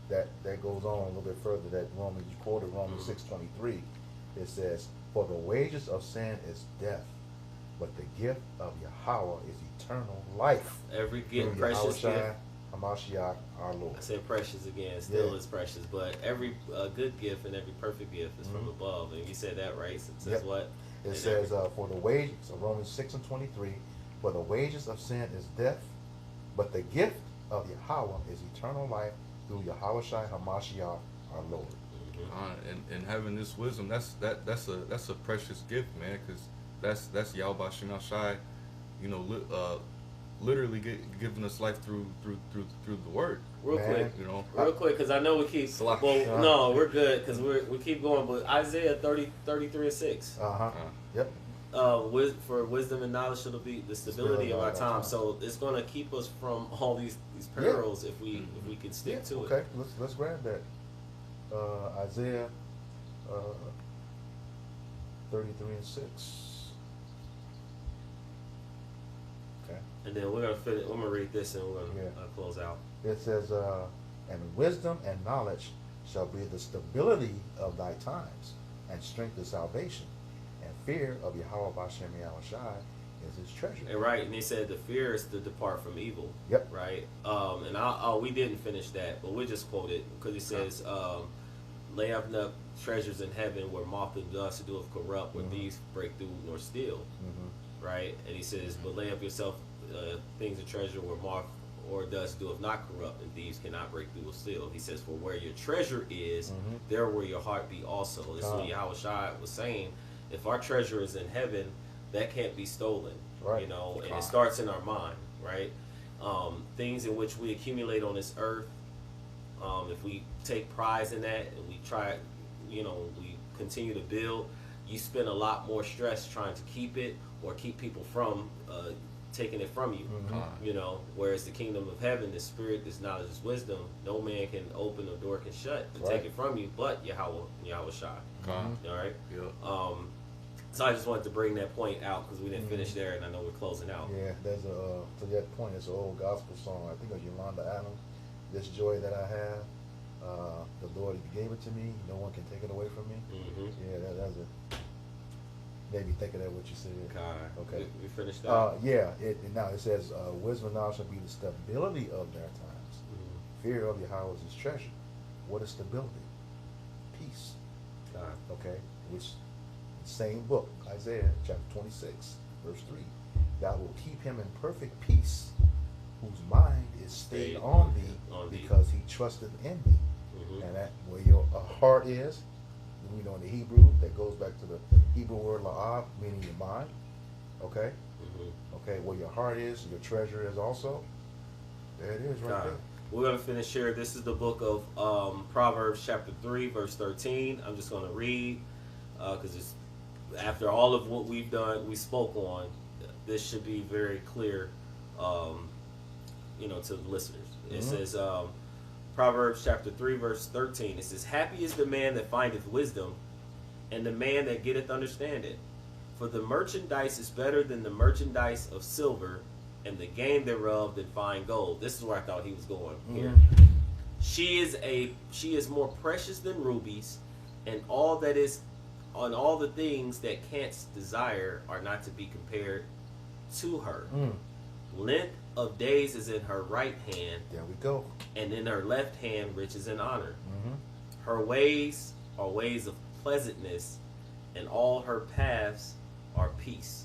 A: That goes on a little bit further. That Romans, you quoted Romans 6:23. It says, "For the wages of sin is death, but the gift of Yahweh is eternal life."
C: Every gift, precious gift.
A: Hamashiach, our Lord.
C: I said precious again. Still is precious, but every good gift and every perfect gift is from above. And you said that right. It says what?
A: It says, "For the wages," so Romans 6:23. "For the wages of sin is death, but the gift of Yahweh is eternal life through Yahushua Hamashiach, our Lord."
B: And having this wisdom, that's a precious gift, man, because that's Yahweh Shemel Shai, you know, literally giving us life through the word.
C: Real
A: Man.
C: quick,
B: You know,
C: real quick, because I know we keep.
B: Salak.
C: Well, no, we're good because we keep going. But Isaiah 30:33-6.
A: Yep.
C: For wisdom and knowledge shall be the stability of our time. So it's going to keep us from all these perils if we can stick to it.
A: Okay. Let's grab that. Isaiah 33:6. Okay.
C: And then we're gonna finish. I'm gonna read this and we're gonna close out.
A: It says, and wisdom and knowledge shall be the stability of thy times, and strength of salvation, and fear of Yahweh Bashem Yahushai is his treasure.
C: And right, and he said the fear is to depart from evil.
A: Yep.
C: Right. And we didn't finish that, but we just quote it because he says, "Lay up treasures in heaven where moth and dust doeth corrupt, where thieves break through nor steal." Right. And he says, "But lay up yourself things of treasure where moth or dust doeth not corrupt, and thieves cannot break through or steal." He says, "For where your treasure is, there will your heart be also." This is what Yahushua was saying. If our treasure is in heaven, that can't be stolen.
A: Right.
C: You know, and it starts in our mind. Right. Things in which we accumulate on this earth, if we take pride in that and we try, we continue to build, you spend a lot more stress trying to keep it or keep people from taking it from you. You know, whereas the kingdom of heaven, the spirit, this knowledge, this wisdom, no man can open, the door can shut to take it from you, but Yahweh Shai. All right.
B: Yeah.
C: So I just wanted to bring that point out because we didn't finish there, and I know we're closing out.
A: Yeah, there's to that point, it's an old gospel song. I think of Yolanda Adams. This joy that I have, the Lord gave it to me. No one can take it away from me. Yeah, that's it. Made me think of that, what you said. Okay.
C: We finished that?
A: Yeah. Now it says, wisdom and knowledge shall be the stability of their times. Fear of Yahweh is his treasure. What is stability? Peace. Okay. Which, same book, Isaiah chapter 26, verse 3. God will keep him in perfect peace, whose mind is stayed on thee, because he trusteth in thee. And that where your heart is, we know in the Hebrew, that goes back to the Hebrew word la'ab, meaning your mind. Okay? Okay, where your heart is, your treasure is also. There it is right there.
C: We're going to finish here. This is the book of Proverbs chapter 3, verse 13. I'm just going to read, because it's after all of what we've done, we spoke on, this should be very clear, to the listeners. It says, Proverbs chapter 3, verse 13. It says, "Happy is the man that findeth wisdom, and the man that getteth understanding. For the merchandise is better than the merchandise of silver, and the gain thereof than fine gold." This is where I thought he was going here. She is more precious than rubies, and all the things that canst desire are not to be compared to her. Length of days is in her right hand.
A: There we go.
C: And in her left hand riches and honor. Her ways are ways of pleasantness, and all her paths are peace.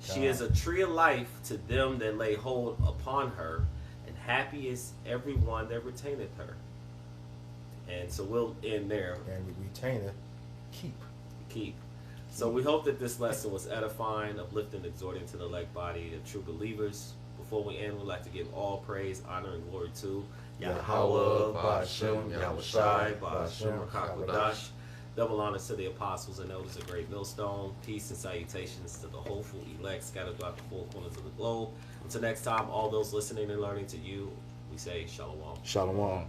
C: She is a tree of life to them that lay hold upon her, and happy is every one that retaineth her. And so we'll end there.
A: And we retain it. Keep.
C: So we hope that this lesson was edifying, uplifting, exhorting to the elect body of true believers. Before we end, we'd like to give all praise, honor, and glory to Yahweh, Ba'ashem, Yahushai, Ba'ashem, Rakakwadash. Double honors to the apostles and elders of Great Millstone. Peace and salutations to the hopeful elect scattered throughout the four corners of the globe. Until next time, all those listening and learning to you, we say Shalom.
A: Shalom.